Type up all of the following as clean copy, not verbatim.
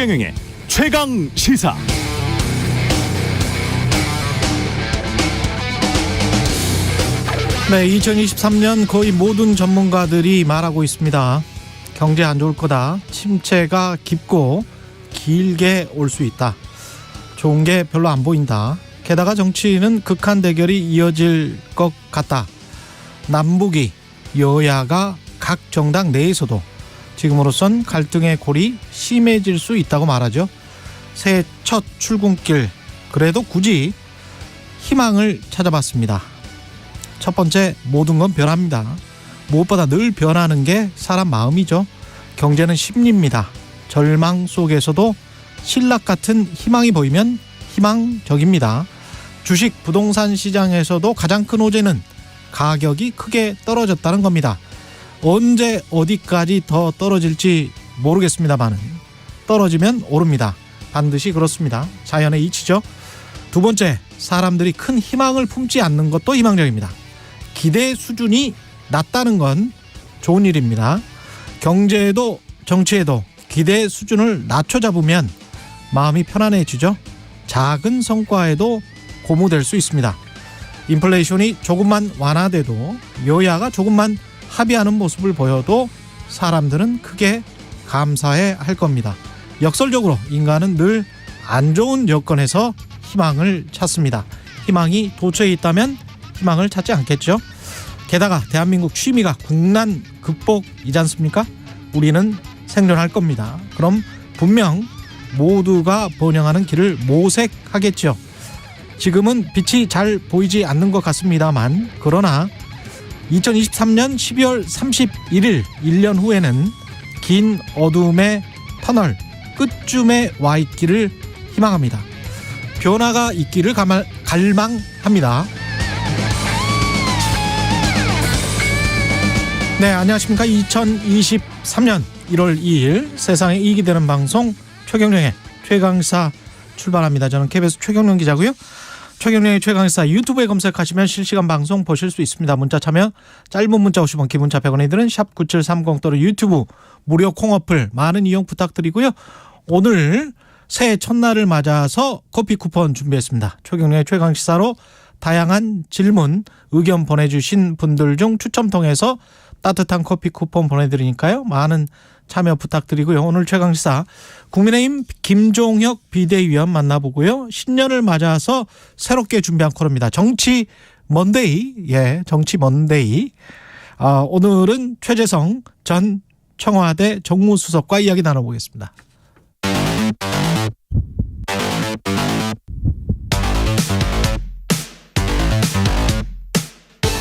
최경영의 최강 시사. 네, 2023년 거의 모든 전문가들이 말하고 있습니다. 경제 안 좋을 거다. 침체가 깊고 길게 올 수 있다. 좋은 게 별로 안 보인다. 게다가 정치는 극한 대결이 이어질 것 같다. 남북이 여야가 각 정당 내에서도 지금으로선 갈등의 골이 심해질 수 있다고 말하죠. 새해 첫 출근길, 그래도 굳이 희망을 찾아봤습니다. 첫 번째, 모든 건 변합니다. 무엇보다 늘 변하는 게 사람 마음이죠. 경제는 심리입니다. 절망 속에서도 신락 같은 희망이 보이면 희망적입니다. 주식, 부동산 시장에서도 가장 큰 호재는 가격이 크게 떨어졌다는 겁니다. 언제 어디까지 더 떨어질지 모르겠습니다만 떨어지면 오릅니다. 반드시 그렇습니다. 자연의 이치죠. 두 번째, 사람들이 큰 희망을 품지 않는 것도 희망적입니다. 기대 수준이 낮다는 건 좋은 일입니다. 경제에도 정치에도 기대 수준을 낮춰 잡으면 마음이 편안해지죠. 작은 성과에도 고무될 수 있습니다. 인플레이션이 조금만 완화돼도 여야가 조금만 합의하는 모습을 보여도 사람들은 크게 감사해 할 겁니다. 역설적으로 인간은 늘 안 좋은 여건에서 희망을 찾습니다. 희망이 도처에 있다면 희망을 찾지 않겠죠. 게다가 대한민국 취미가 국난 극복이지 않습니까? 우리는 생존할 겁니다. 그럼 분명 모두가 번영하는 길을 모색하겠죠. 지금은 빛이 잘 보이지 않는 것 같습니다만, 그러나 2023년 12월 31일 1년 후에는 긴 어둠의 터널 끝쯤에 와 있기를 희망합니다. 변화가 있기를 갈망합니다. 네, 안녕하십니까. 2023년 1월 2일 세상에 이익이 되는 방송 최경영의 최강시사 출발합니다. 저는 KBS 최경영 기자고요. 최경영의 최강시사 유튜브에 검색하시면 실시간 방송 보실 수 있습니다. 문자 참여 짧은 문자 50원, 긴 문자 100원이 드는 샵9730 또는 유튜브 무료 콩 어플 많은 이용 부탁드리고요. 오늘 새해 첫날을 맞아서 커피 쿠폰 준비했습니다. 최경영의 최강시사로 다양한 질문, 의견 보내주신 분들 중 추첨 통해서 따뜻한 커피 쿠폰 보내드리니까요. 많은 참여 부탁드리고요. 오늘 최강시사 국민의힘 김종혁 비대위원 만나보고요. 신년을 맞아서 새롭게 준비한 코너입니다. 정치 먼데이. 예, 정치 먼데이. 오늘은 최재성 전 청와대 정무수석과 이야기 나눠보겠습니다.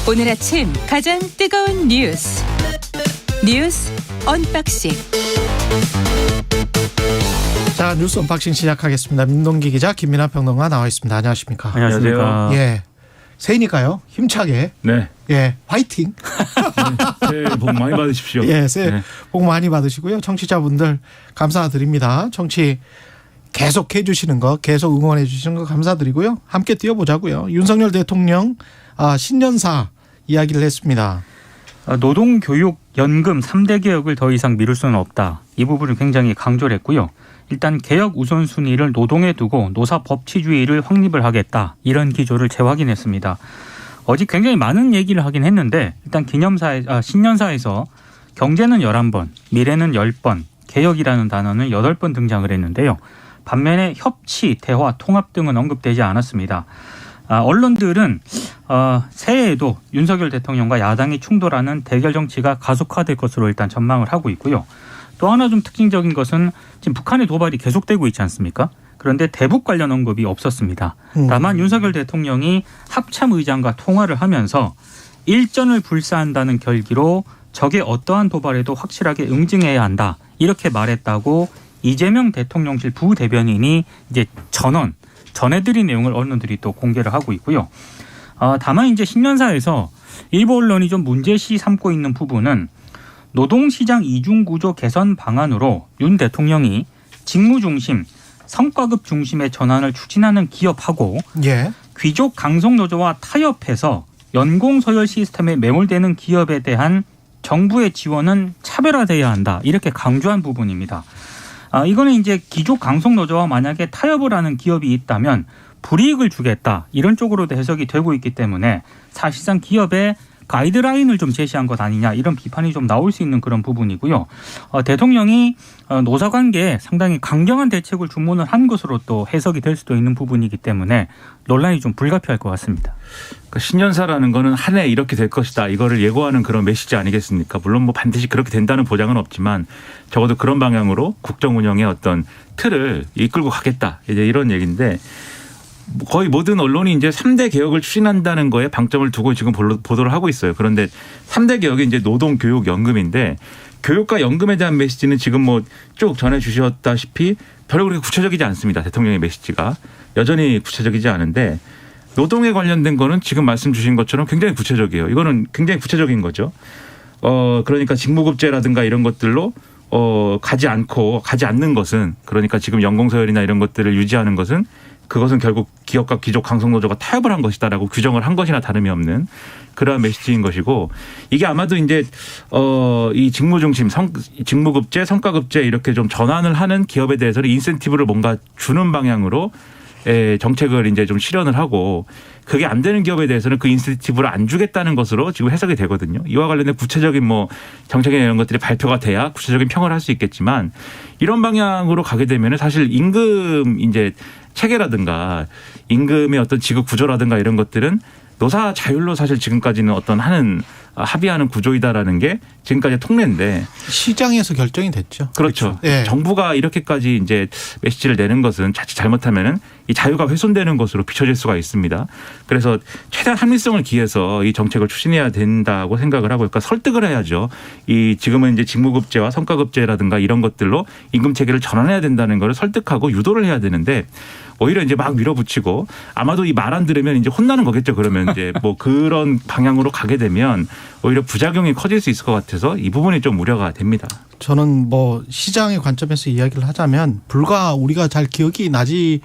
오늘 아침 가장 뜨거운 뉴스 언박싱. 자, 뉴스 언박싱 시작하겠습니다. 민동기 기자, 김민하 평론가 나와 있습니다. 안녕하십니까? 안녕하세요. 예, 새해니까요. 힘차게. 네. 예, 화이팅. 네, 새해 복 많이 받으십시오. 예, 새해 복 많이 받으시고요. 청취자분들 감사드립니다. 청취 계속 해주시는 거, 계속 응원해 주시는 거 감사드리고요. 함께 뛰어보자고요. 윤석열 대통령 신년사 이야기를 했습니다. 노동, 교육, 연금 3대 개혁을 더 이상 미룰 수는 없다. 이 부분을 굉장히 강조를 했고요. 일단 개혁 우선순위를 노동에 두고 노사 법치주의를 확립을 하겠다. 이런 기조를 재확인했습니다. 어제 굉장히 많은 얘기를 하긴 했는데 일단 신년사에서 경제는 11번, 미래는 10번, 개혁이라는 단어는 8번 등장을 했는데요. 반면에 협치, 대화, 통합 등은 언급되지 않았습니다. 언론들은 새해에도 윤석열 대통령과 야당이 충돌하는 대결 정치가 가속화될 것으로 일단 전망을 하고 있고요. 또 하나 좀 특징적인 것은 지금 북한의 도발이 계속되고 있지 않습니까? 그런데 대북 관련 언급이 없었습니다. 다만 윤석열 대통령이 합참 의장과 통화를 하면서 일전을 불사한다는 결기로 적의 어떠한 도발에도 확실하게 응징해야 한다. 이렇게 말했다고 이재명 대통령실 부대변인이 이제 전해드린 내용을 언론들이 또 공개를 하고 있고요. 다만 이제 신년사에서 일부 언론이 좀 문제시 삼고 있는 부분은 노동시장 이중구조 개선 방안으로 윤 대통령이 직무 중심, 성과급 중심의 전환을 추진하는 기업하고 예. 귀족 강성노조와 타협해서 연공서열 시스템에 매몰되는 기업에 대한 정부의 지원은 차별화돼야 한다. 이렇게 강조한 부분입니다. 이거는 이제 기존 강속노조와 만약에 타협을 하는 기업이 있다면 불이익을 주겠다 이런 쪽으로도 해석이 되고 있기 때문에 사실상 기업의 가이드라인을 좀 제시한 것 아니냐 이런 비판이 좀 나올 수 있는 그런 부분이고요. 대통령이 노사관계에 상당히 강경한 대책을 주문을 한 것으로 또 해석이 될 수도 있는 부분이기 때문에 논란이 좀 불가피할 것 같습니다. 그러니까 신년사라는 거는 한 해 이렇게 될 것이다. 이거를 예고하는 그런 메시지 아니겠습니까? 물론 뭐 반드시 그렇게 된다는 보장은 없지만 적어도 그런 방향으로 국정 운영의 어떤 틀을 이끌고 가겠다. 이제 이런 얘기인데 거의 모든 언론이 이제 3대 개혁을 추진한다는 거에 방점을 두고 지금 보도를 하고 있어요. 그런데 3대 개혁이 이제 노동, 교육, 연금인데 교육과 연금에 대한 메시지는 지금 뭐 쭉 전해 주셨다시피 별로 그렇게 구체적이지 않습니다. 대통령의 메시지가 여전히 구체적이지 않은데 노동에 관련된 거는 지금 말씀 주신 것처럼 굉장히 구체적이에요. 이거는 굉장히 구체적인 거죠. 그러니까 직무급제라든가 이런 것들로 가지 않는 것은 그러니까 지금 연공서열이나 이런 것들을 유지하는 것은 그것은 결국 기업과 기존 강속노조가 타협을 한 것이다라고 규정을 한 것이나 다름이 없는 그러한 메시지인 것이고 이게 아마도 이제 이 직무 중심, 직무급제, 성과급제 이렇게 좀 전환을 하는 기업에 대해서는 인센티브를 뭔가 주는 방향으로 정책을 이제 좀 실현을 하고 그게 안 되는 기업에 대해서는 그 인센티브를 안 주겠다는 것으로 지금 해석이 되거든요. 이와 관련된 구체적인 뭐 정책이나 이런 것들이 발표가 돼야 구체적인 평을 할 수 있겠지만 이런 방향으로 가게 되면은 사실 임금 이제 체계라든가 임금의 어떤 지급 구조라든가 이런 것들은 노사 자율로 사실 지금까지는 어떤 합의하는 구조이다라는 게 지금까지 통례인데 시장에서 결정이 됐죠. 그렇죠. 예. 정부가 이렇게까지 이제 메시지를 내는 것은 자칫 잘못하면은 이 자유가 훼손되는 것으로 비춰질 수가 있습니다. 그래서 최대한 합리성을 기해서 이 정책을 추진해야 된다고 생각을 하고 그러니까 설득을 해야죠. 이 지금은 이제 직무급제와 성과급제라든가 이런 것들로 임금 체계를 전환해야 된다는 걸 설득하고 유도를 해야 되는데 오히려 이제 막 밀어붙이고 아마도 이 말 안 들으면 이제 혼나는 거겠죠. 그러면 이제 뭐 그런 방향으로 가게 되면 오히려 부작용이 커질 수 있을 것 같아서 이 부분이 좀 우려가 됩니다. 저는 뭐 시장의 관점에서 이야기를 하자면 불과 우리가 잘 기억이 나지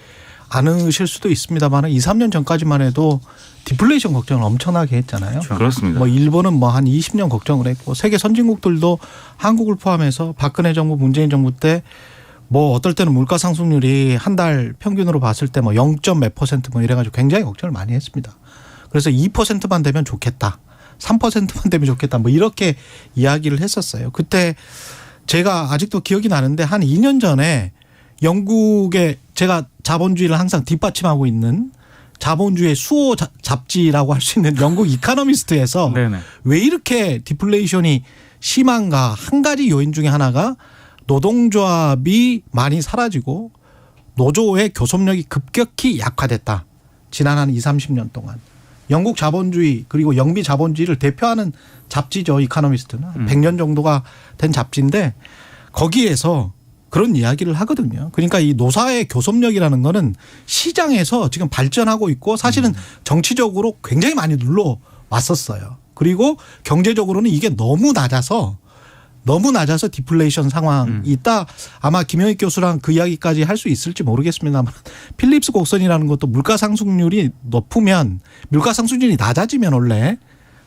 않으실 수도 있습니다만 2, 3년 전까지만 해도 디플레이션 걱정을 엄청나게 했잖아요. 그렇죠. 그렇습니다. 뭐 일본은 뭐 한 20년 걱정을 했고 세계 선진국들도 한국을 포함해서 박근혜 정부, 문재인 정부 때 뭐 어떨 때는 물가 상승률이 한 달 평균으로 봤을 때 뭐 0. 몇 % 뭐 이래가지고 굉장히 걱정을 많이 했습니다. 그래서 2%만 되면 좋겠다. 3%만 되면 좋겠다. 뭐 이렇게 이야기를 했었어요. 그때 제가 아직도 기억이 나는데 한 2년 전에 영국의 제가 자본주의를 항상 뒷받침하고 있는 자본주의의 수호 잡지라고 할 수 있는 영국 이코노미스트에서 네네. 왜 이렇게 디플레이션이 심한가 한 가지 요인 중에 하나가 노동조합이 많이 사라지고 노조의 교섭력이 급격히 약화됐다. 지난 한 20, 30년 동안. 영국 자본주의 그리고 영미 자본주의를 대표하는 잡지죠. 이코노미스트는. 100년 정도가 된 잡지인데 거기에서 그런 이야기를 하거든요. 그러니까 이 노사의 교섭력이라는 거는 시장에서 지금 발전하고 있고 사실은 정치적으로 굉장히 많이 눌러왔었어요. 그리고 경제적으로는 이게 너무 낮아서 디플레이션 상황이 있다. 아마 김영익 교수랑 그 이야기까지 할 수 있을지 모르겠습니다만 필립스 곡선이라는 것도 물가 상승률이 높으면 물가 상승률이 낮아지면 원래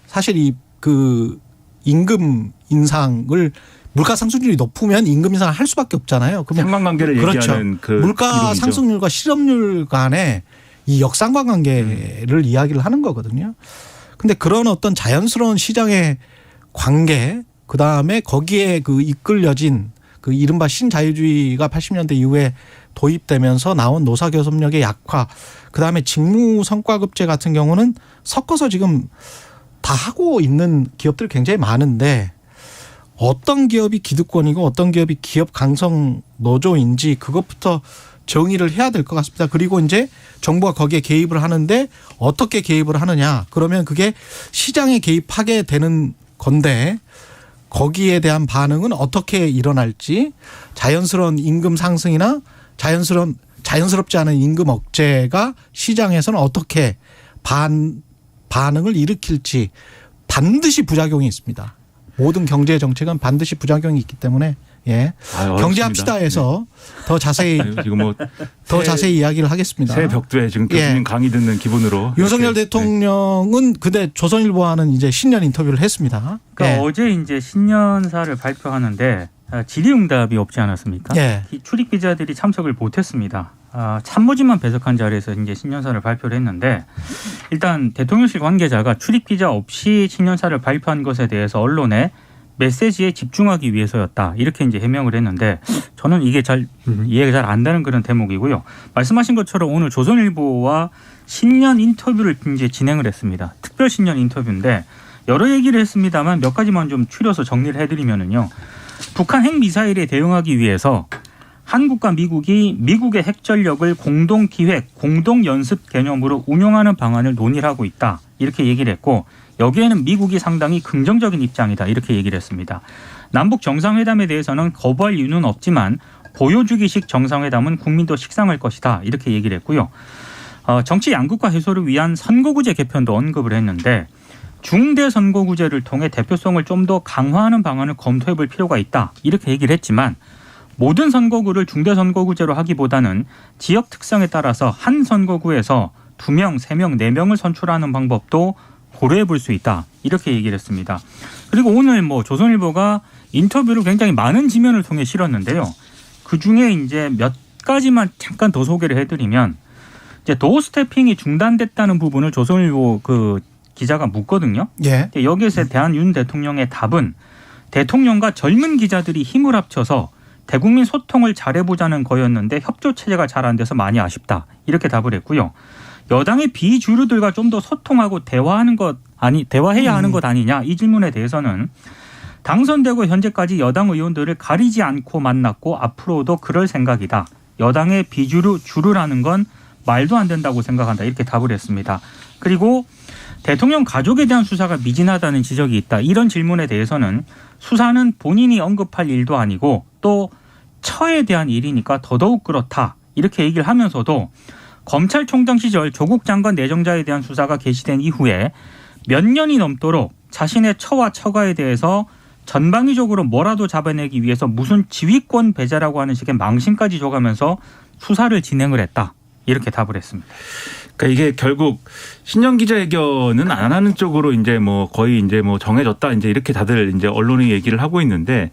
사실 이 그 임금 인상을 물가 상승률이 높으면 임금 인상을 할 수밖에 없잖아요. 그러면 상관관계를 그렇죠. 얘기하는 그 물가 이론이죠. 상승률과 실업률 간의 이 역상관관계를 이야기를 하는 거거든요. 근데 그런 어떤 자연스러운 시장의 관계 그다음에 거기에 그 이끌려진 그 이른바 신자유주의가 80년대 이후에 도입되면서 나온 노사교섭력의 약화 그다음에 직무성과급제 같은 경우는 섞어서 지금 다 하고 있는 기업들이 굉장히 많은데 어떤 기업이 기득권이고 어떤 기업이 기업 강성 노조인지 그것부터 정의를 해야 될 것 같습니다. 그리고 이제 정부가 거기에 개입을 하는데 어떻게 개입을 하느냐 그러면 그게 시장에 개입하게 되는 건데 거기에 대한 반응은 어떻게 일어날지 자연스러운 임금 상승이나 자연스럽지 않은 임금 억제가 시장에서는 어떻게 반응을 일으킬지 반드시 부작용이 있습니다. 모든 경제 정책은 반드시 부작용이 있기 때문에 예. 경제합시다에서 더 자세히 지금 뭐 더 자세히 이야기를 하겠습니다. 새 벽두에 지금 교수님 강의 듣는 기분으로 윤석열 이렇게, 대통령은 근데 조선일보와는 이제 신년 인터뷰를 했습니다. 그러니까 예. 어제 이제 신년사를 발표하는데 질의응답이 없지 않았습니까? 예. 출입 기자들이 참석을 못했습니다. 참모진만 배석한 자리에서 이제 신년사를 발표를 했는데 일단 대통령실 관계자가 출입 기자 없이 신년사를 발표한 것에 대해서 언론에 메시지에 집중하기 위해서였다 이렇게 이제 해명을 했는데 저는 이게 잘 이해가 잘 안 되는 그런 대목이고요. 말씀하신 것처럼 오늘 조선일보와 신년 인터뷰를 이제 진행을 했습니다. 특별 신년 인터뷰인데 여러 얘기를 했습니다만 몇 가지만 좀 추려서 정리를 해드리면은요. 북한 핵미사일에 대응하기 위해서 한국과 미국이 미국의 핵전력을 공동기획, 공동연습 개념으로 운용하는 방안을 논의를 하고 있다. 이렇게 얘기를 했고 여기에는 미국이 상당히 긍정적인 입장이다. 이렇게 얘기를 했습니다. 남북 정상회담에 대해서는 거부할 이유는 없지만 보여주기식 정상회담은 국민도 식상할 것이다. 이렇게 얘기를 했고요. 정치 양극화 해소를 위한 선거구제 개편도 언급을 했는데 중대 선거구제를 통해 대표성을 좀 더 강화하는 방안을 검토해 볼 필요가 있다. 이렇게 얘기를 했지만 모든 선거구를 중대 선거구제로 하기보다는 지역 특성에 따라서 한 선거구에서 2명, 3명, 4명을 선출하는 방법도 고려해 볼 수 있다. 이렇게 얘기를 했습니다. 그리고 오늘 조선일보가 인터뷰를 굉장히 많은 지면을 통해 실었는데요. 그중에 이제 몇 가지만 잠깐 더 소개를 해드리면 이제 도어 스태핑이 중단됐다는 부분을 조선일보 그 기자가 묻거든요. 예. 여기에서 대한 윤 대통령의 답은 대통령과 젊은 기자들이 힘을 합쳐서 대국민 소통을 잘해보자는 거였는데 협조 체제가 잘 안 돼서 많이 아쉽다. 이렇게 답을 했고요. 여당의 비주류들과 좀 더 소통하고 대화해야 하는 것 아니냐 이 질문에 대해서는 당선되고 현재까지 여당 의원들을 가리지 않고 만났고 앞으로도 그럴 생각이다. 여당의 주류라는 건 말도 안 된다고 생각한다. 이렇게 답을 했습니다. 그리고 대통령 가족에 대한 수사가 미진하다는 지적이 있다. 이런 질문에 대해서는 수사는 본인이 언급할 일도 아니고 또 처에 대한 일이니까 더더욱 그렇다. 이렇게 얘기를 하면서도 검찰총장 시절 조국 장관 내정자에 대한 수사가 개시된 이후에 몇 년이 넘도록 자신의 처와 처가에 대해서 전방위적으로 뭐라도 잡아내기 위해서 무슨 지휘권 배제라고 하는 식의 망신까지 줘가면서 수사를 진행을 했다. 이렇게 답을 했습니다. 그러니까 이게 결국 신년 기자회견은 안 하는 쪽으로 이제 거의 이제 정해졌다. 이제 이렇게 다들 이제 언론이 얘기를 하고 있는데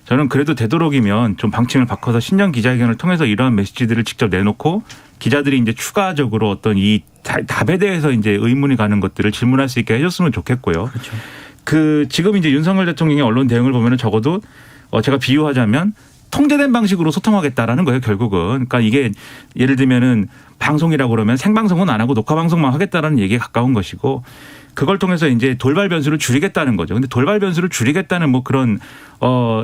저는 그래도 되도록이면 좀 방침을 바꿔서 신년 기자회견을 통해서 이러한 메시지들을 직접 내놓고 기자들이 이제 추가적으로 어떤 이 답에 대해서 이제 의문이 가는 것들을 질문할 수 있게 해줬으면 좋겠고요. 그렇죠. 지금 이제 윤석열 대통령의 언론 대응을 보면은 적어도 제가 비유하자면 통제된 방식으로 소통하겠다라는 거예요, 결국은. 그러니까 이게 예를 들면은 방송이라고 그러면 생방송은 안 하고 녹화 방송만 하겠다라는 얘기에 가까운 것이고 그걸 통해서 이제 돌발 변수를 줄이겠다는 거죠. 근데 돌발 변수를 줄이겠다는 그런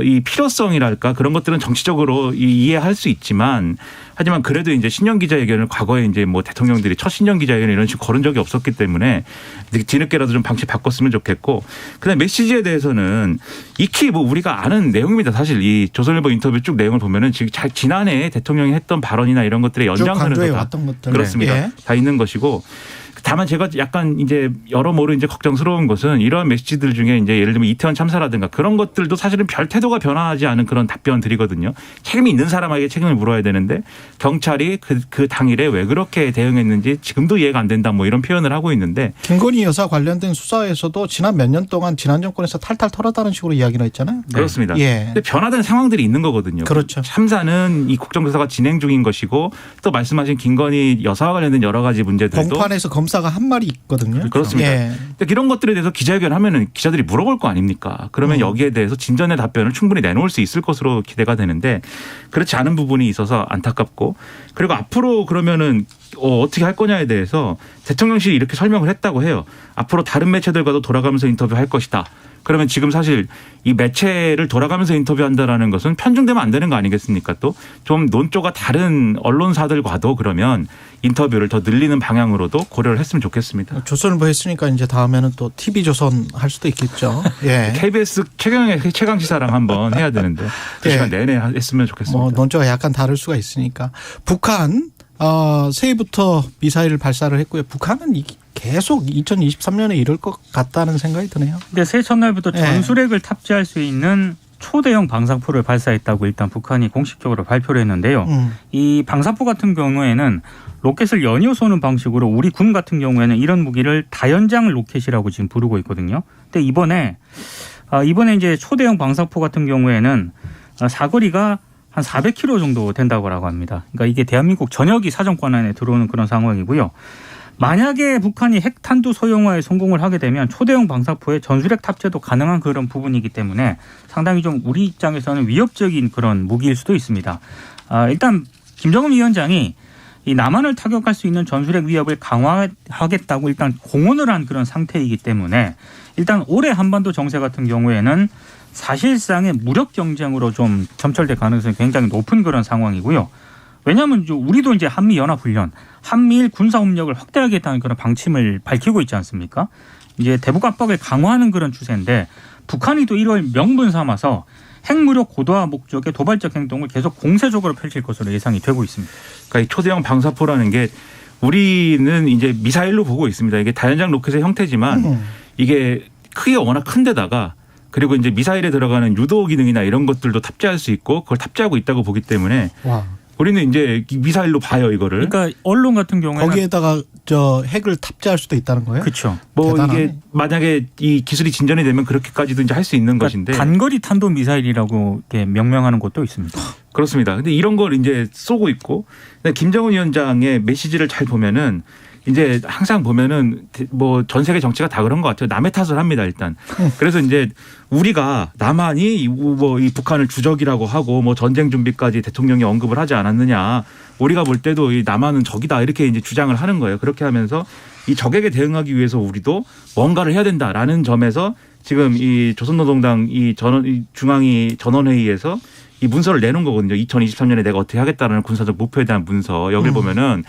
이 필요성이랄까 그런 것들은 정치적으로 이해할 수 있지만 하지만 그래도 이제 신년 기자회견을 과거에 이제 대통령들이 첫 신년 기자회견 이런 식으로 거른 적이 없었기 때문에 뒤늦게라도 좀 방식 바꿨으면 좋겠고 그다음 메시지에 대해서는 익히 우리가 아는 내용입니다. 사실 이 조선일보 인터뷰 쭉 내용을 보면은 지난해 대통령이 했던 발언이나 이런 것들의 연장선에서 왔던 것들 그렇습니다. 예. 다 있는 것이고. 다만 제가 약간 이제 여러모로 이제 걱정스러운 것은 이러한 메시지들 중에 이제 예를 들면 이태원 참사라든가 그런 것들도 사실은 별 태도가 변화하지 않은 그런 답변들이거든요. 책임이 있는 사람에게 책임을 물어야 되는데 경찰이 그 당일에 왜 그렇게 대응했는지 지금도 이해가 안 된다 이런 표현을 하고 있는데 김건희 여사 관련된 수사에서도 지난 몇 년 동안 지난 정권에서 탈탈 털었다는 식으로 이야기를 했잖아요. 네. 그렇습니다. 예. 근데 변화된 상황들이 있는 거거든요. 그렇죠. 참사는 이 국정조사가 진행 중인 것이고 또 말씀하신 김건희 여사와 관련된 여러 가지 문제들도 공판에서 검사가 한 말이 있거든요. 그렇습니다. 예. 이런 것들에 대해서 기자회견 하면은 기자들이 물어볼 거 아닙니까? 그러면 여기에 대해서 진전의 답변을 충분히 내놓을 수 있을 것으로 기대가 되는데 그렇지 않은 부분이 있어서 안타깝고 그리고 앞으로 그러면은 어떻게 할 거냐에 대해서 대통령실이 이렇게 설명을 했다고 해요. 앞으로 다른 매체들과도 돌아가면서 인터뷰할 것이다. 그러면 지금 사실 이 매체를 돌아가면서 인터뷰한다라는 것은 편중되면 안 되는 거 아니겠습니까? 또 좀 논조가 다른 언론사들과도 그러면 인터뷰를 더 늘리는 방향으로도 고려를 했으면 좋겠습니다. 조선일보 했으니까 이제 다음에는 또 TV조선 할 수도 있겠죠. 예. KBS 최강시사랑 한번 해야 되는데 그 예. 시간 내내 했으면 좋겠습니다. 논조가 약간 다를 수가 있으니까. 북한 새해부터 미사일을 발사를 했고요. 북한은 계속 2023년에 이럴 것 같다는 생각이 드네요. 근데 새해 첫날부터 전술핵을 탑재할 수 있는 초대형 방사포를 발사했다고 일단 북한이 공식적으로 발표를 했는데요. 이 방사포 같은 경우에는 로켓을 연이어 쏘는 방식으로 우리 군 같은 경우에는 이런 무기를 다연장 로켓이라고 지금 부르고 있거든요. 근데 이번에 이제 초대형 방사포 같은 경우에는 사거리가 한 400km 정도 된다고 합니다. 그러니까 이게 대한민국 전역이 사정권 안에 들어오는 그런 상황이고요. 만약에 북한이 핵탄두 소형화에 성공을 하게 되면 초대형 방사포에 전술핵 탑재도 가능한 그런 부분이기 때문에 상당히 좀 우리 입장에서는 위협적인 그런 무기일 수도 있습니다. 일단 김정은 위원장이 이 남한을 타격할 수 있는 전술핵 위협을 강화하겠다고 일단 공언을 한 그런 상태이기 때문에 일단 올해 한반도 정세 같은 경우에는 사실상의 무력 경쟁으로 좀 점철될 가능성이 굉장히 높은 그런 상황이고요. 왜냐하면 우리도 이제 한미 연합훈련, 한미일 군사협력을 확대하겠다는 그런 방침을 밝히고 있지 않습니까? 이제 대북 압박을 강화하는 그런 추세인데 북한이 또 이걸 명분 삼아서 핵무력 고도화 목적의 도발적 행동을 계속 공세적으로 펼칠 것으로 예상이 되고 있습니다. 그러니까 이 초대형 방사포라는 게 우리는 이제 미사일로 보고 있습니다. 이게 다연장 로켓의 형태지만 이게 크기가 워낙 큰 데다가 그리고 이제 미사일에 들어가는 유도 기능이나 이런 것들도 탑재할 수 있고 그걸 탑재하고 있다고 보기 때문에 와. 우리는 이제 미사일로 봐요 이거를. 그러니까 언론 같은 경우에는 거기에다가 저 핵을 탑재할 수도 있다는 거예요? 그렇죠. 뭐 대단하네. 이게 만약에 이 기술이 진전이 되면 그렇게까지도 이제 할 수 있는 것인데 단거리 탄도 미사일이라고 이렇게 명명하는 곳도 있습니다. 그렇습니다. 근데 이런 걸 이제 쏘고 있고 김정은 위원장의 메시지를 잘 보면은 이제 항상 보면은 뭐 전 세계 정치가 다 그런 것 같아요. 남의 탓을 합니다 일단. 그래서 이제 우리가 남한이 뭐 이 북한을 주적이라고 하고 뭐 전쟁 준비까지 대통령이 언급을 하지 않았느냐. 우리가 볼 때도 이 남한은 적이다 이렇게 이제 주장을 하는 거예요. 그렇게 하면서 이 적에게 대응하기 위해서 우리도 뭔가를 해야 된다라는 점에서 지금 이 조선노동당 이 중앙위 전원회의에서 이 문서를 내놓은 거거든요. 2023년에 내가 어떻게 하겠다라는 군사적 목표에 대한 문서. 여기를 보면은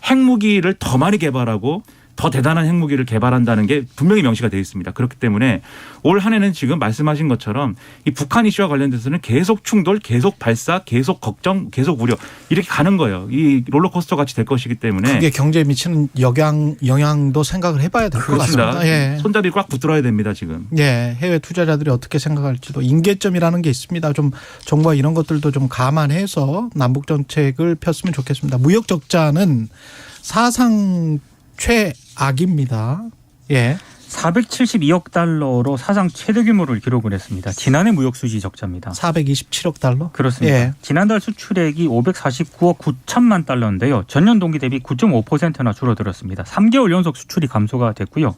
핵무기를 더 많이 개발하고 더 대단한 핵무기를 개발한다는 게 분명히 명시가 되어 있습니다. 그렇기 때문에 올 한 해는 지금 말씀하신 것처럼 이 북한 이슈와 관련돼서는 계속 충돌, 계속 발사, 계속 걱정, 계속 우려 이렇게 가는 거예요. 이 롤러코스터 같이 될 것이기 때문에. 그게 경제에 미치는 영향도 생각을 해봐야 될 것 같습니다. 예. 손잡이 꽉 붙들어야 됩니다 지금. 예, 해외 투자자들이 어떻게 생각할지도 인계점이라는 게 있습니다. 좀 정부가 이런 것들도 좀 감안해서 남북 정책을 폈으면 좋겠습니다. 무역 적자는 사상 최악입니다. 예. 472억 달러로 사상 최대 규모를 기록을 했습니다. 지난해 무역 수지 적자입니다. 427억 달러? 그렇습니다. 예. 지난달 수출액이 549억 9천만 달러인데요. 전년 동기 대비 9.5%나 줄어들었습니다. 3개월 연속 수출이 감소가 됐고요.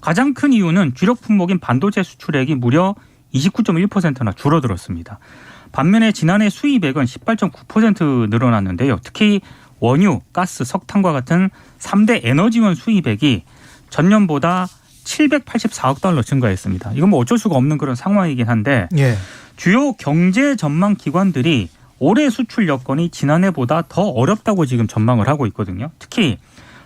가장 큰 이유는 주력 품목인 반도체 수출액이 무려 29.1%나 줄어들었습니다. 반면에 지난해 수입액은 18.9% 늘어났는데요. 특히 원유, 가스, 석탄과 같은 3대 에너지원 수입액이 전년보다 784억 달러 증가했습니다. 이건 뭐 어쩔 수가 없는 그런 상황이긴 한데 예. 주요 경제 전망 기관들이 올해 수출 여건이 지난해보다 더 어렵다고 지금 전망을 하고 있거든요. 특히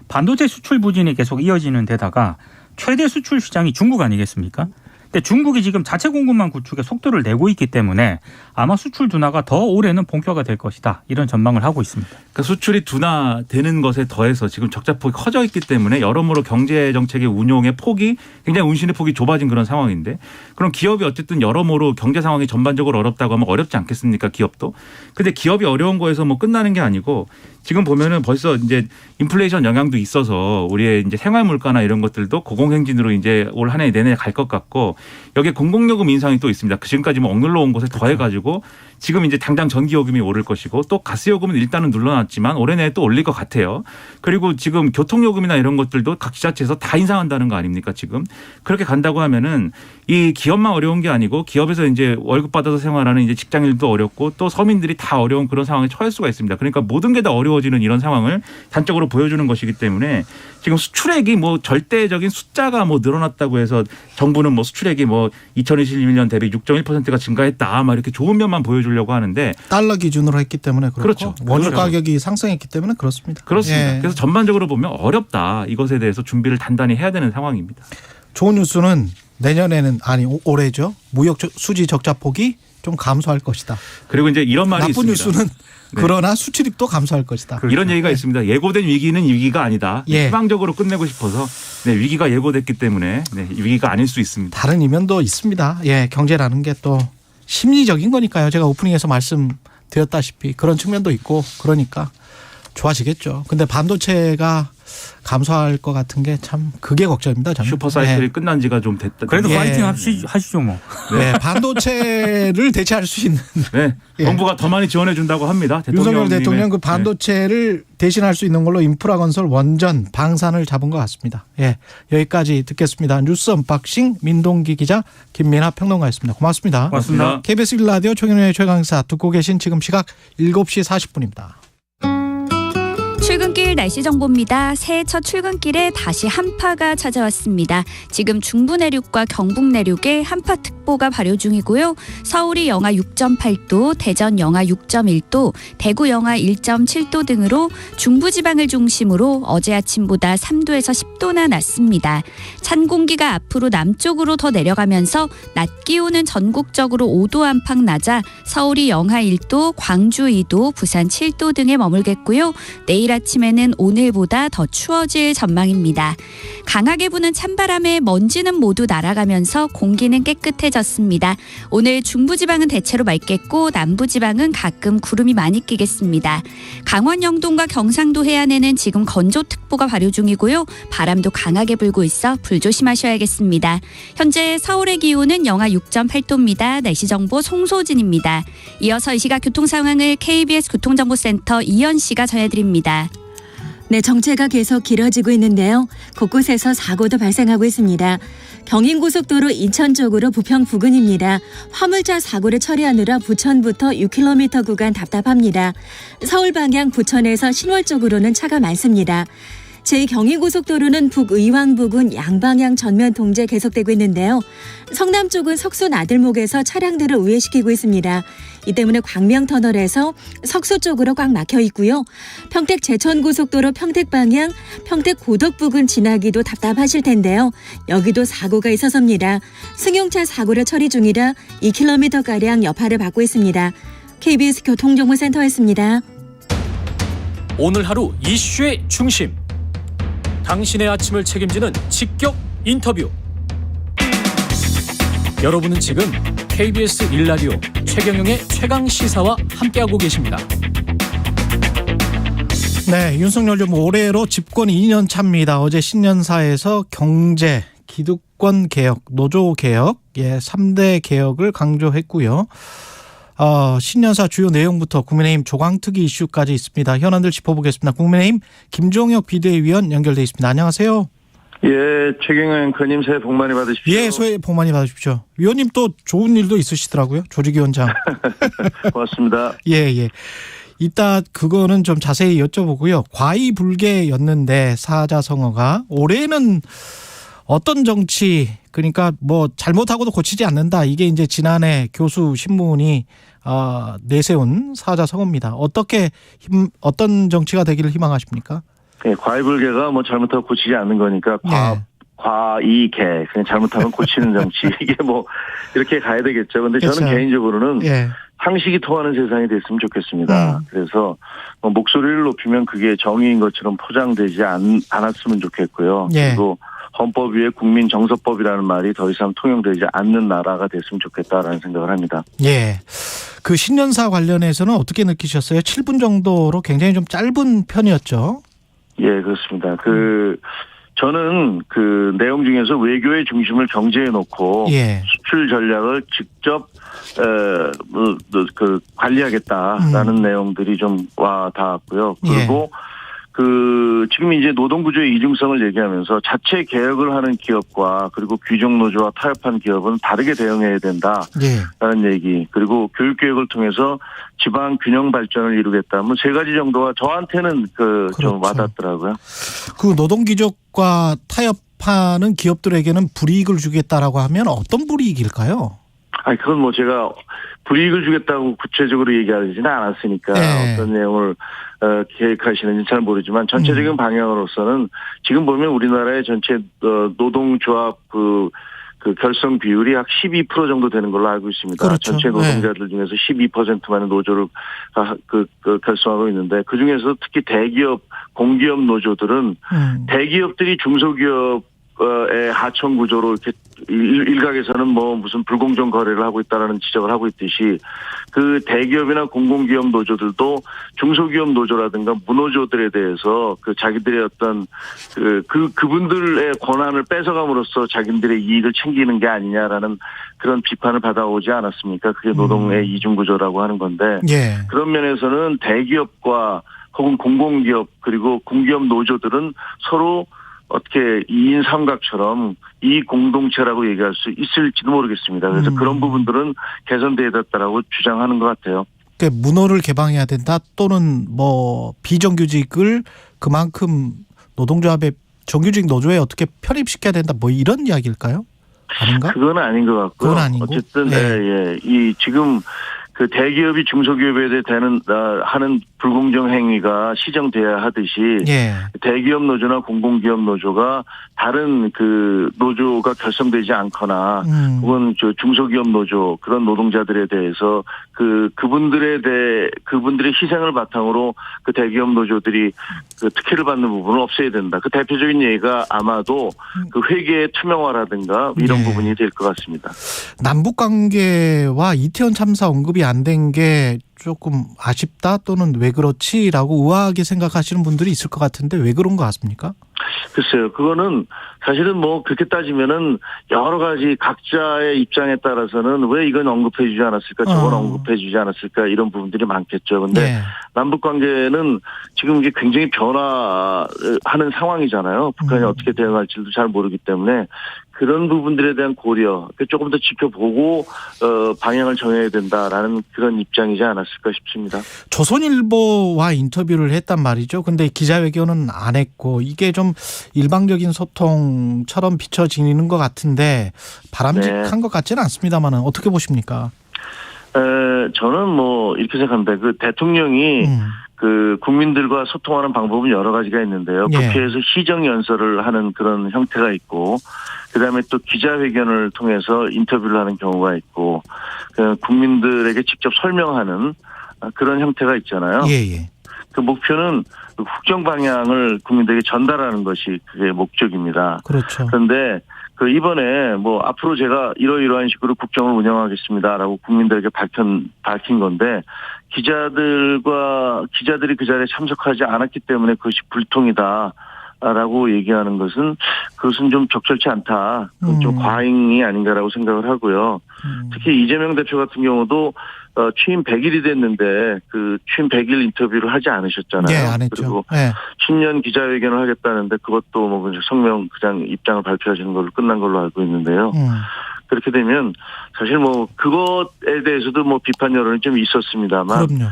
반도체 수출 부진이 계속 이어지는 데다가 최대 수출 시장이 중국 아니겠습니까? 근데 중국이 지금 자체 공급망 구축에 속도를 내고 있기 때문에 아마 수출 둔화가 더 올해는 본격화가 될 것이다. 이런 전망을 하고 있습니다. 그러니까 수출이 둔화되는 것에 더해서 지금 적자폭이 커져 있기 때문에 여러모로 경제 정책의 운용의 폭이 굉장히 운신의 폭이 좁아진 그런 상황인데 그럼 기업이 어쨌든 여러모로 경제 상황이 전반적으로 어렵다고 하면 어렵지 않겠습니까? 기업도. 근데 기업이 어려운 거에서 뭐 끝나는 게 아니고 지금 보면은 벌써 이제 인플레이션 영향도 있어서 우리의 이제 생활 물가나 이런 것들도 고공행진으로 이제 올 한 해 내내 갈 것 같고 여기에 공공요금 인상이 또 있습니다. 지금까지 뭐 억눌러 온 것에 더해가지고 지금 이제 당장 전기요금이 오를 것이고 또 가스요금은 일단은 눌러놨지만 올해 내에 또 올릴 것 같아요. 그리고 지금 교통요금이나 이런 것들도 각 지자체에서 다 인상한다는 거 아닙니까 지금. 그렇게 간다고 하면은 이 기업만 어려운 게 아니고 기업에서 이제 월급 받아서 생활하는 이제 직장인들도 어렵고 또 서민들이 다 어려운 그런 상황에 처할 수가 있습니다. 그러니까 모든 게 다 어려워지는 이런 상황을 단적으로 보여주는 것이기 때문에 지금 수출액이 뭐 절대적인 숫자가 뭐 늘어났다고 해서 정부는 뭐 수출액이 뭐 2021년 대비 6.1%가 증가했다 막 이렇게 좋은 면만 보여주려고 하는데 달러 기준으로 했기 때문에 그렇고 그렇죠. 원유 그렇죠. 가격이 상승했기 때문에 그렇습니다. 그렇습니다. 예. 그래서 전반적으로 보면 어렵다. 이것에 대해서 준비를 단단히 해야 되는 상황입니다. 좋은 뉴스는 내년에는 아니 올해죠. 무역 수지 적자 폭이 좀 감소할 것이다. 그리고 이제 이런 말이 나쁜 있습니다. 뉴스는 그러나 수출입도 감소할 것이다. 이런 얘기가 있습니다. 예고된 위기는 위기가 아니다. 예. 희망적으로 끝내고 싶어서 네, 위기가 예고됐기 때문에 네, 위기가 아닐 수 있습니다. 다른 이면도 있습니다. 예, 경제라는 게 또 심리적인 거니까요. 제가 오프닝에서 말씀드렸다시피 그런 측면도 있고 그러니까 좋아지겠죠. 근데 반도체가 감소할 것 같은 게 참 그게 걱정입니다. 저는. 슈퍼사이클이 끝난 지가 좀 됐다. 그래도 예. 파이팅 하시죠 뭐. 네, 반도체를 대체할 수 있는 네, 예. 정부가 더 많이 지원해 준다고 합니다. 윤석열 대통령님의- 대통령 그 반도체를 대신할 수 있는 걸로 인프라 건설 원전 방산을 잡은 것 같습니다. 예, 여기까지 듣겠습니다. 뉴스 언박싱 민동기 기자 김민하 평론가였습니다. 고맙습니다. 고맙습니다. KBS 1라디오 최경영의 최강사 듣고 계신 지금 시각 7시 40분입니다. 출근길 날씨 정보입니다. 새해 첫 출근길에 다시 한파가 찾아왔습니다. 지금 중부 내륙과 경북 내륙에 한파특보가 발효 중이고요. 서울이 영하 6.8도, 대전 영하 6.1도, 대구 영하 1.7도 등으로 중부지방을 중심으로 어제 아침보다 3도에서 10도나 낮습니다. 찬 공기가 앞으로 남쪽으로 더 내려가면서 낮 기온은 전국적으로 5도 안팎 낮아 서울이 영하 1도, 광주 2도, 부산 7도 등에 머물겠고요. 내일 아침에는 오늘보다 더 추워질 전망입니다. 강하게 부는 찬바람에 먼지는 모두 날아가면서 공기는 깨끗해졌습니다. 오늘 중부지방은 대체로 맑겠고 남부지방은 가끔 구름이 많이 끼겠습니다. 강원 영동과 경상도 해안에는 지금 건조특보가 발효 중이고요. 바람도 강하게 불고 있어 불조심하셔야겠습니다. 현재 서울의 기온은 영하 6.8도입니다. 날씨 정보 송소진입니다. 이어서 이 시각 교통 상황을 KBS 교통정보센터 이현 씨가 전해드립니다. 네, 정체가 계속 길어지고 있는데요. 곳곳에서 사고도 발생하고 있습니다. 경인고속도로 인천 쪽으로 부평 부근입니다. 화물차 사고를 처리하느라 부천부터 6km 구간 답답합니다. 서울 방향 부천에서 신월 쪽으로는 차가 많습니다. 제2경인고속도로는 북의왕 부근 양방향 전면 통제 계속되고 있는데요. 성남 쪽은 석수 나들목에서 차량들을 우회시키고 있습니다. 이 때문에 광명터널에서 석수 쪽으로 꽉 막혀 있고요. 평택 제천고속도로 평택 방향 평택 고덕 부근 지나기도 답답하실 텐데요. 여기도 사고가 있어서입니다. 승용차 사고를 처리 중이라 2km가량 여파를 받고 있습니다. KBS 교통정보센터였습니다. 오늘 하루 이슈의 중심. 당신의 아침을 책임지는 직격 인터뷰. 여러분은 지금 KBS 1라디오 최경영의 최강시사와 함께하고 계십니다. 네, 윤석열 정부 올해로 집권 2년 차입니다. 어제 신년사에서 경제, 기득권 개혁, 노조 개혁, 3대 개혁을 강조했고요. 신년사 주요 내용부터 국민의힘 조강특위 이슈까지 있습니다. 현안들 짚어보겠습니다. 국민의힘 김종혁 비대위원 연결돼 있습니다. 안녕하세요. 예, 최경영 앵커님 새해 복 많이 받으십시오. 예, 새해 복 많이 받으십시오. 위원님 또 좋은 일도 있으시더라고요. 조직위원장. 고맙습니다. 예. 이따 그거는 좀 자세히 여쭤보고요. 과의불개였는데 사자성어가 올해는 어떤 정치, 그러니까 뭐 잘못하고도 고치지 않는다. 이게 이제 지난해 교수 신문이 내세운 사자성어입니다. 어떤 정치가 되기를 희망하십니까? 네, 과의불개가 뭐 잘못하고 고치지 않는 거니까 예. 과이개 그냥 잘못하면 고치는 정치 이게 뭐 이렇게 가야 되겠죠. 근데 그렇죠. 저는 개인적으로는 예. 상식이 통하는 세상이 됐으면 좋겠습니다. 그래서 뭐 목소리를 높이면 그게 정의인 것처럼 포장되지 않았으면 좋겠고요. 예. 그리고 헌법 위에 국민 정서법이라는 말이 더 이상 통용되지 않는 나라가 됐으면 좋겠다라는 생각을 합니다. 예. 그 신년사 관련해서는 어떻게 느끼셨어요? 7분 정도로 굉장히 좀 짧은 편이었죠. 예, 그렇습니다. 저는 그 내용 중에서 외교의 중심을 경제에 놓고 예. 수출 전략을 직접 관리하겠다라는 내용들이 좀 와 닿았고요. 그리고 지금 이제 노동구조의 이중성을 얘기하면서 자체 개혁을 하는 기업과 그리고 귀족노조와 타협한 기업은 다르게 대응해야 된다라는 얘기. 그리고 교육개혁을 통해서 지방 균형 발전을 이루겠다. 뭐 세 가지 정도가 저한테는 그렇죠. 좀 와닿더라고요. 그 노동귀족과 타협하는 기업들에게는 불이익을 주겠다라고 하면 어떤 불이익일까요? 그건 뭐 제가 불이익을 주겠다고 구체적으로 얘기하지는 않았으니까 네. 어떤 내용을 계획하시는지 잘 모르지만 전체적인 방향으로서는 지금 보면 우리나라의 전체 노동조합 그 결성 비율이 약 12% 정도 되는 걸로 알고 있습니다. 그렇죠. 전체 노동자들 중에서 12%만의 노조를 결성하고 있는데 그중에서 특히 대기업, 공기업 노조들은 대기업들이 중소기업 하청 구조로 이렇게 일각에서는 뭐 무슨 불공정 거래를 하고 있다라는 지적을 하고 있듯이 그 대기업이나 공공기업 노조들도 중소기업 노조라든가 무노조들에 대해서 그 자기들의 어떤 그분들의 권한을 뺏어감으로써 자기들의 이익을 챙기는 게 아니냐라는 그런 비판을 받아오지 않았습니까? 그게 노동의 이중구조라고 하는 건데 예. 그런 면에서는 대기업과 혹은 공공기업 그리고 공기업 노조들은 서로 어떻게 2인 삼각처럼 이 공동체라고 얘기할 수 있을지도 모르겠습니다. 그래서 그런 부분들은 개선돼야 됐다라고 주장하는 것 같아요. 그러니까 문호를 개방해야 된다 또는 뭐 비정규직을 그만큼 노동조합의 정규직 노조에 어떻게 편입시켜야 된다 뭐 이런 이야기일까요? 아닌가? 그건 아닌 것 같고요. 그건 아니고. 어쨌든 예. 이 지금 그 대기업이 중소기업에 대한 하는 불공정 행위가 시정돼야 하듯이 예. 대기업 노조나 공공기업 노조가 다른 그 노조가 결성되지 않거나 혹은 중소기업 노조 그런 노동자들에 대해서 그분들의 희생을 바탕으로 그 대기업 노조들이 그 특혜를 받는 부분을 없애야 된다. 그 대표적인 예가 아마도 그 회계의 투명화라든가 이런 예. 부분이 될 것 같습니다. 남북 관계와 이태원 참사 언급이 안 된 게 조금 아쉽다 또는 왜 그렇지라고 우아하게 생각하시는 분들이 있을 것 같은데 왜 그런 것 같습니까? 글쎄요. 그거는 사실은 뭐 그렇게 따지면은 여러 가지 각자의 입장에 따라서는 왜 이건 언급해 주지 않았을까 저건 언급해 주지 않았을까 이런 부분들이 많겠죠. 근데 네. 남북 관계는 지금 이게 굉장히 변화하는 상황이잖아요. 북한이 어떻게 대응할지도 잘 모르기 때문에 그런 부분들에 대한 고려, 조금 더 지켜보고 방향을 정해야 된다라는 그런 입장이지 않았을까 싶습니다. 조선일보와 인터뷰를 했단 말이죠. 근데 기자회견은 안 했고 이게 좀 일방적인 소통처럼 비춰지는 것 같은데 바람직한 것 같지는 않습니다만 어떻게 보십니까? 저는 뭐 이렇게 생각합니다. 그 대통령이 그 국민들과 소통하는 방법은 여러 가지가 있는데요. 예. 국회에서 시정 연설을 하는 그런 형태가 있고, 그다음에 또 기자회견을 통해서 인터뷰를 하는 경우가 있고, 국민들에게 직접 설명하는 그런 형태가 있잖아요. 예. 그 목표는 국정 방향을 국민들에게 전달하는 것이 그게 목적입니다. 그렇죠. 그런데 그 이번에 뭐 앞으로 제가 이러이러한 식으로 국정을 운영하겠습니다라고 국민들에게 밝힌 건데 기자들이 그 자리에 참석하지 않았기 때문에 그것이 불통이다라고 얘기하는 그것은 좀 적절치 않다. 좀 과잉이 아닌가라고 생각을 하고요. 특히 이재명 대표 같은 경우도 취임 100일이 됐는데 그 취임 100일 인터뷰를 하지 않으셨잖아요. 네, 안 했죠. 그리고 네. 신년 기자회견을 하겠다는데 그것도 뭐 성명 그냥 입장을 발표하시는 걸로 끝난 걸로 알고 있는데요. 그렇게 되면 사실 뭐 그것에 대해서도 뭐 비판 여론이 좀 있었습니다만. 그럼요.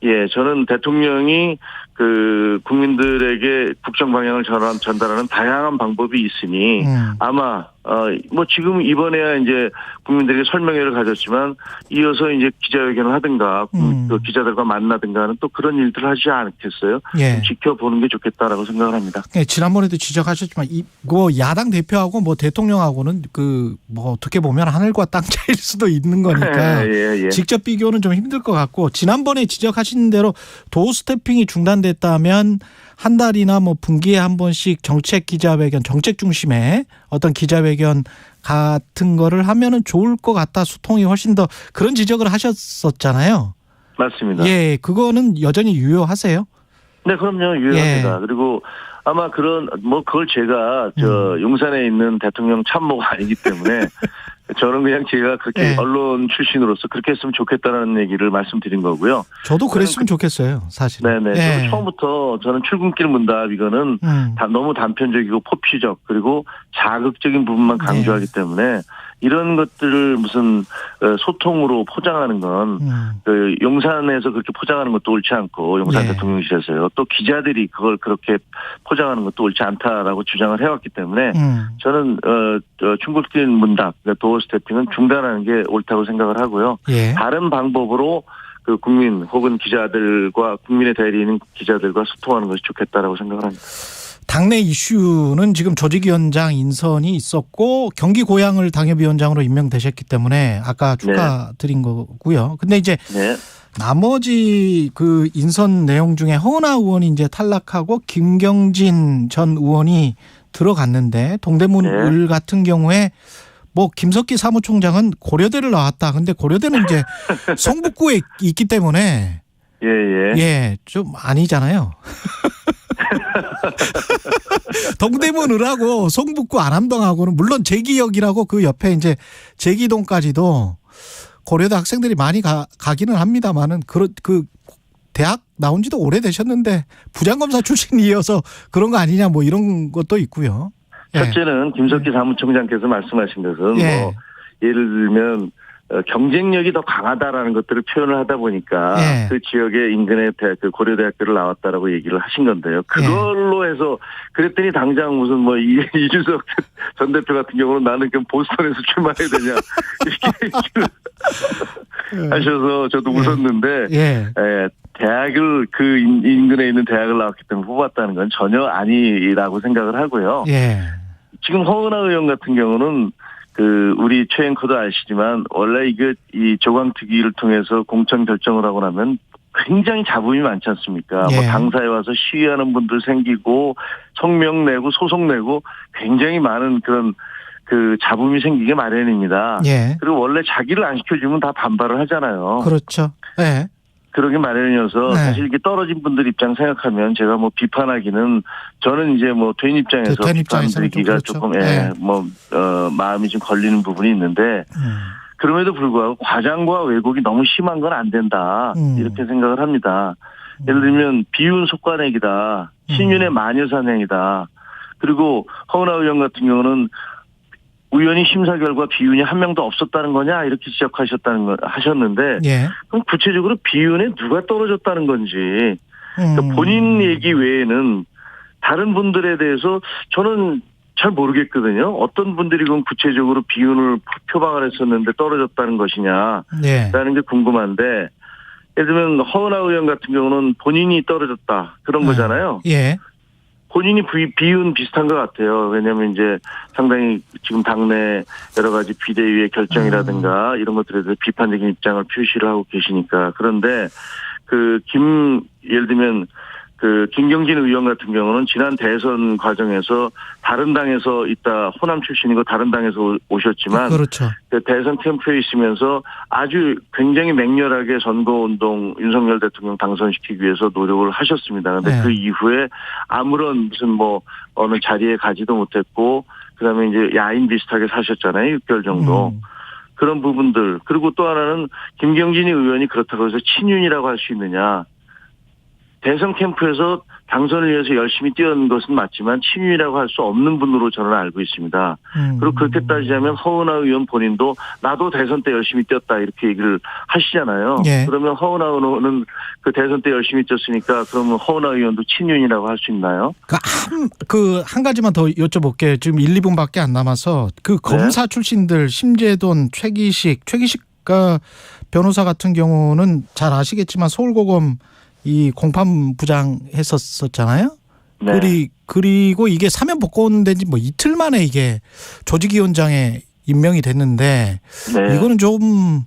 예, 저는 대통령이 그 국민들에게 국정 방향을 전달하는 다양한 방법이 있으니 아마 뭐 지금 이번에야 이제 국민들에게 설명회를 가졌지만 이어서 이제 기자회견을 하든가 그 기자들과 만나든가 하는 또 그런 일들을 하지 않겠어요? 예. 좀 지켜보는 게 좋겠다라고 생각을 합니다. 네, 지난번에도 지적하셨지만 이거 야당 대표하고 뭐 대통령하고는 그 뭐 어떻게 보면 하늘과 땅 차이일 수도 있는 거니까 예. 직접 비교는 좀 힘들 것 같고 지난번에 지적하신 대로 도어 스태핑이 중단됐다면 한 달이나 뭐 분기에 한 번씩 정책 기자회견, 정책 중심의 어떤 기자회견 같은 거를 하면은 좋을 것 같다. 소통이 훨씬 더 그런 지적을 하셨었잖아요. 맞습니다. 예, 그거는 여전히 유효하세요? 네, 그럼요. 유효합니다. 예. 그리고 아마 그걸 제가 용산에 있는 대통령 참모가 아니기 때문에 저는 그냥 제가 그렇게 예. 언론 출신으로서 그렇게 했으면 좋겠다는 얘기를 말씀드린 거고요. 저도 그랬으면 좋겠어요, 사실. 네네. 예. 처음부터 저는 출근길 문답 이거는 너무 단편적이고 포피적 그리고 자극적인 부분만 강조하기 때문에 이런 것들을 무슨 소통으로 포장하는 건 그 용산에서 그렇게 포장하는 것도 옳지 않고 용산 대통령실에서요. 또 기자들이 그걸 그렇게 포장하는 것도 옳지 않다라고 주장을 해왔기 때문에 저는 출근길 문답, 도어 스태핑은 중단하는 게 옳다고 생각을 하고요. 예. 다른 방법으로 그 국민 혹은 기자들과 국민의 대리인 기자들과 소통하는 것이 좋겠다라고 생각을 합니다. 당내 이슈는 지금 조직위원장 인선이 있었고 경기 고양을 당협위원장으로 임명되셨기 때문에 아까 축하드린 거고요. 근데 이제 나머지 그 인선 내용 중에 허은하 의원이 이제 탈락하고 김경진 전 의원이 들어갔는데 동대문 네. 을 같은 경우에 뭐 김석기 사무총장은 고려대를 나왔다. 근데 고려대는 이제 성북구에 있기 때문에 예. 좀 아니잖아요. 동대문을하고 성북구 안암동하고는 물론 제기역이라고 그 옆에 이제 제기동까지도 고려대 학생들이 많이 가기는 합니다만은 그 대학 나온 지도 오래되셨는데 부장검사 출신이어서 그런 거 아니냐 뭐 이런 것도 있고요. 첫째는 김석기 사무총장께서 말씀하신 것은 예. 뭐 예를 들면 경쟁력이 더 강하다라는 것들을 표현을 하다 보니까 예. 그 지역의 인근의 그 고려대학교를 나왔다라고 얘기를 하신 건데요. 그걸로 해서 그랬더니 당장 무슨 뭐 이준석 전 대표 같은 경우는 나는 그럼 보스턴에서 출마해야 되냐 이렇게 얘기를 하셔서 저도 웃었는데 대학을 그 인근에 있는 대학을 나왔기 때문에 뽑았다는 건 전혀 아니라고 생각을 하고요. 지금 허은하 의원 같은 경우는 그 우리 최 앵커도 아시지만 원래 이 조광특위를 통해서 공천 결정을 하고 나면 굉장히 잡음이 많지 않습니까? 뭐 당사에 와서 시위하는 분들 생기고 성명 내고 소송 내고 굉장히 많은 그런 그 잡음이 생기게 마련입니다. 그리고 원래 자기를 안 시켜주면 다 반발을 하잖아요. 그렇죠. 그러기 마련이어서 사실 이게 떨어진 분들 입장 생각하면 제가 뭐 비판하기는 저는 이제 뭐 된 입장에서 비판드리기가 조금 마음이 좀 걸리는 부분이 있는데 그럼에도 불구하고 과장과 왜곡이 너무 심한 건 안 된다 이렇게 생각을 합니다. 예를 들면 비윤 속관액이다, 신윤의 마녀사냥이다. 그리고 허은하 의원 같은 경우는 의원이 심사 결과 비윤이 한 명도 없었다는 거냐 이렇게 하셨는데 그럼 구체적으로 비윤에 누가 떨어졌다는 건지 그러니까 본인 얘기 외에는 다른 분들에 대해서 저는 잘 모르겠거든요. 어떤 분들이 그럼 구체적으로 비윤을 표방을 했었는데 떨어졌다는 것이냐라는 게 궁금한데 예를 들면 허은하 의원 같은 경우는 본인이 떨어졌다 그런 거잖아요. 본인이 비윤 비슷한 것 같아요. 왜냐하면 이제 상당히 지금 당내 여러 가지 비대위의 결정이라든가 이런 것들에 대해서 비판적인 입장을 표시를 하고 계시니까. 그런데 예를 들면 김경진 의원 같은 경우는 지난 대선 과정에서 다른 당에서 있다 호남 출신이고 다른 당에서 오셨지만 그렇죠. 대선 캠프에 있으면서 아주 굉장히 맹렬하게 선거운동 윤석열 대통령 당선시키기 위해서 노력을 하셨습니다. 그런데 그 이후에 아무런 무슨 어느 자리에 가지도 못했고 그다음에 이제 야인 비슷하게 사셨잖아요. 6개월 정도. 그런 부분들. 그리고 또 하나는 김경진 의원이 그렇다고 해서 친윤이라고 할 수 있느냐. 대선 캠프에서 당선을 위해서 열심히 뛰어든 것은 맞지만 친윤이라고 할 수 없는 분으로 저는 알고 있습니다. 그리고 그렇게 따지자면 허은하 의원 본인도 나도 대선 때 열심히 뛰었다 이렇게 얘기를 하시잖아요. 그러면 허은하 의원은 그 대선 때 열심히 뛰었으니까 그러면 허은하 의원도 친윤이라고 할 수 있나요? 한 가지만 더 여쭤볼게요. 지금 1, 2분밖에 안 남아서 검사 출신들 심재돈, 최기식 변호사 같은 경우는 잘 아시겠지만 서울고검 이 공판부장 했었잖아요. 그리고 이게 사면 복권된 지 이틀 만에 이게 조직위원장에 임명이 됐는데 이거는 좀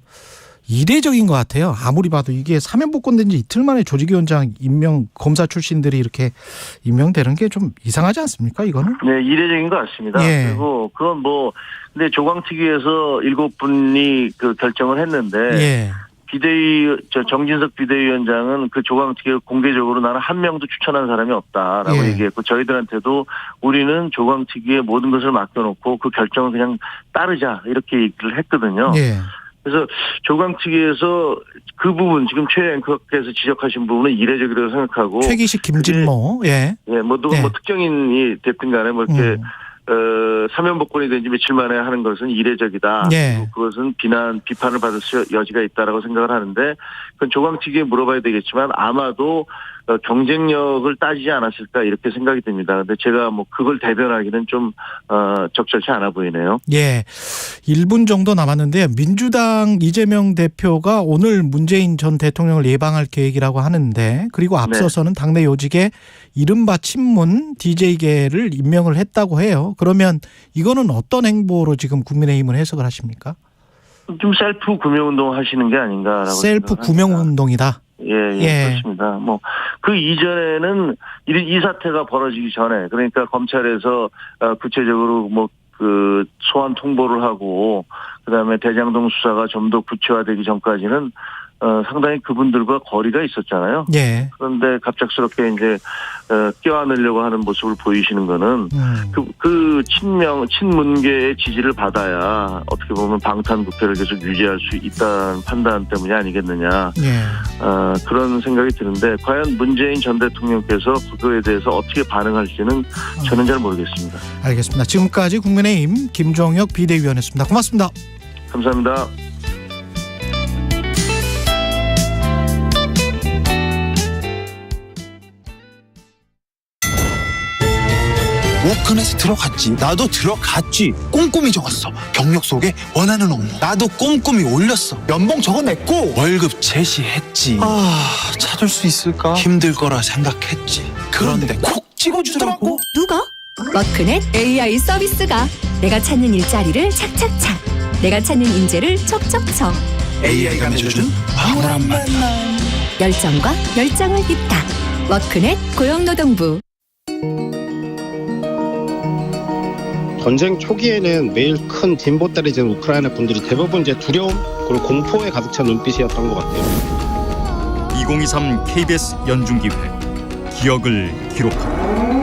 이례적인 것 같아요. 아무리 봐도 이게 사면 복권된 지 이틀 만에 조직위원장 임명 검사 출신들이 이렇게 임명되는 게 좀 이상하지 않습니까? 이거는? 네, 이례적인 것 같습니다. 그리고 그건 근데 조광특위에서 7분이 결정을 했는데 정진석 비대위원장은 그 조광특위에 공개적으로 나는 한 명도 추천한 사람이 없다라고 얘기했고 저희들한테도 우리는 조광특위에 모든 것을 맡겨놓고 그 결정을 그냥 따르자 이렇게 얘기를 했거든요. 그래서 조광특위에서 그 부분 지금 최 앵커께서 지적하신 부분은 이례적이라고 생각하고 최기식 김진모 특정인이 됐든 간에 이렇게 사면 복권이 된 지 며칠 만에 하는 것은 이례적이다. 그것은 비판을 받을 여지가 있다라고 생각을 하는데 그건 조광특위에 물어봐야 되겠지만 아마도 경쟁력을 따지지 않았을까 이렇게 생각이 듭니다. 근데 제가 그걸 대변하기는 좀 적절치 않아 보이네요. 1분 정도 남았는데요. 민주당 이재명 대표가 오늘 문재인 전 대통령을 예방할 계획이라고 하는데 그리고 앞서서는 당내 요직에 이른바 친문 DJ계를 임명을 했다고 해요. 그러면 이거는 어떤 행보로 지금 국민의힘은 해석을 하십니까? 좀 셀프 구명운동 하시는 게 아닌가라고 셀프 구명운동이다. 그렇습니다. 뭐 그 이전에는 이 사태가 벌어지기 전에, 그러니까 검찰에서 구체적으로 뭐 그 소환 통보를 하고 그다음에 대장동 수사가 좀 더 구체화되기 전까지는 상당히 그분들과 거리가 있었잖아요. 예. 그런데 갑작스럽게 이제 껴안으려고 하는 모습을 보이시는 거는 그 친문계의 지지를 받아야 어떻게 보면 방탄국회를 계속 유지할 수 있다는 판단 때문이 아니겠느냐. 예. 그런 생각이 드는데 과연 문재인 전 대통령께서 그거에 대해서 어떻게 반응할지는 저는 잘 모르겠습니다. 알겠습니다. 지금까지 국민의힘 김종혁 비대위원이었습니다. 고맙습니다. 감사합니다. 우크넷에 들어갔지. 나도 들어갔지. 꼼꼼히 적었어. 경력 속에 원하는 업무. 나도 꼼꼼히 올렸어. 연봉 적어냈고 월급 제시했지. 찾을 수 있을까? 힘들 거라 생각했지. 그런데 콕 찍어주더라고. 누가? 워크넷 AI 서비스가 내가 찾는 일자리를 착착착, 내가 찾는 인재를 척척척. AI가 맺어준 황홀한 만남. 열정과 열정을 잇다. 워크넷 고용노동부. 전쟁 초기에는 매일 큰 진보다리 진 우크라이나 분들이 대부분 이제 두려움 그리고 공포에 가득 찬 눈빛이었던 것 같아요. 2023 KBS 연중기획 기억을 기록하라.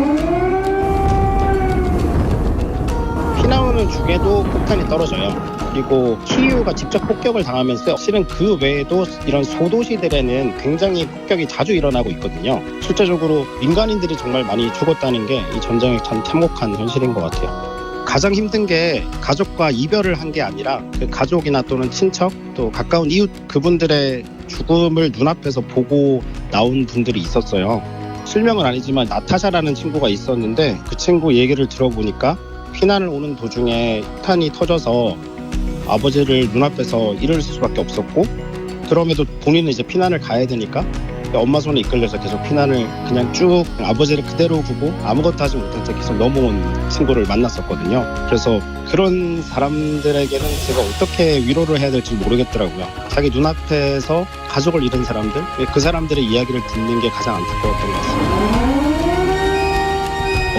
피나오는 중에도 폭탄이 떨어져요. 그리고 키이우가 직접 폭격을 당하면서 실은 그 외에도 이런 소도시들에는 굉장히 폭격이 자주 일어나고 있거든요. 실제적으로 민간인들이 정말 많이 죽었다는 게 이 전쟁의 참 참혹한 현실인 것 같아요. 가장 힘든 게 가족과 이별을 한 게 아니라 그 가족이나 또는 친척 또 가까운 이웃 그분들의 죽음을 눈앞에서 보고 나온 분들이 있었어요. 실명은 아니지만 나타샤라는 친구가 있었는데 그 친구 얘기를 들어보니까 피난을 오는 도중에 폭탄이 터져서 아버지를 눈앞에서 잃을 수밖에 없었고 그럼에도 본인은 이제 피난을 가야 되니까 엄마 손에 이끌려서 계속 피난을 그냥 쭉 아버지를 그대로 두고 아무것도 하지 못한 채 계속 넘어온 친구를 만났었거든요. 그래서 그런 사람들에게는 제가 어떻게 위로를 해야 될지 모르겠더라고요. 자기 눈앞에서 가족을 잃은 사람들, 그 사람들의 이야기를 듣는 게 가장 안타까웠던 것 같습니다.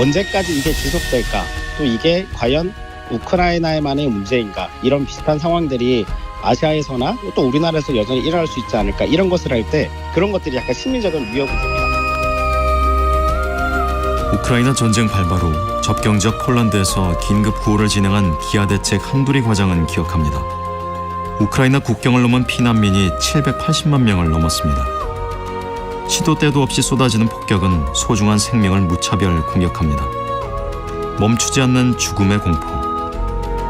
언제까지 이게 지속될까? 또 이게 과연 우크라이나에만의 문제인가? 이런 비슷한 상황들이 아시아에서나 또 우리나라에서 여전히 일어날 수 있지 않을까 이런 것을 할 때 그런 것들이 약간 심리적인 위협이 됩니다. 우크라이나 전쟁 발발 후 접경지역 폴란드에서 긴급 구호를 진행한 기아 대책 한두리 과장은 기억합니다. 우크라이나 국경을 넘은 피난민이 780만 명을 넘었습니다. 시도 때도 없이 쏟아지는 폭격은 소중한 생명을 무차별 공격합니다. 멈추지 않는 죽음의 공포,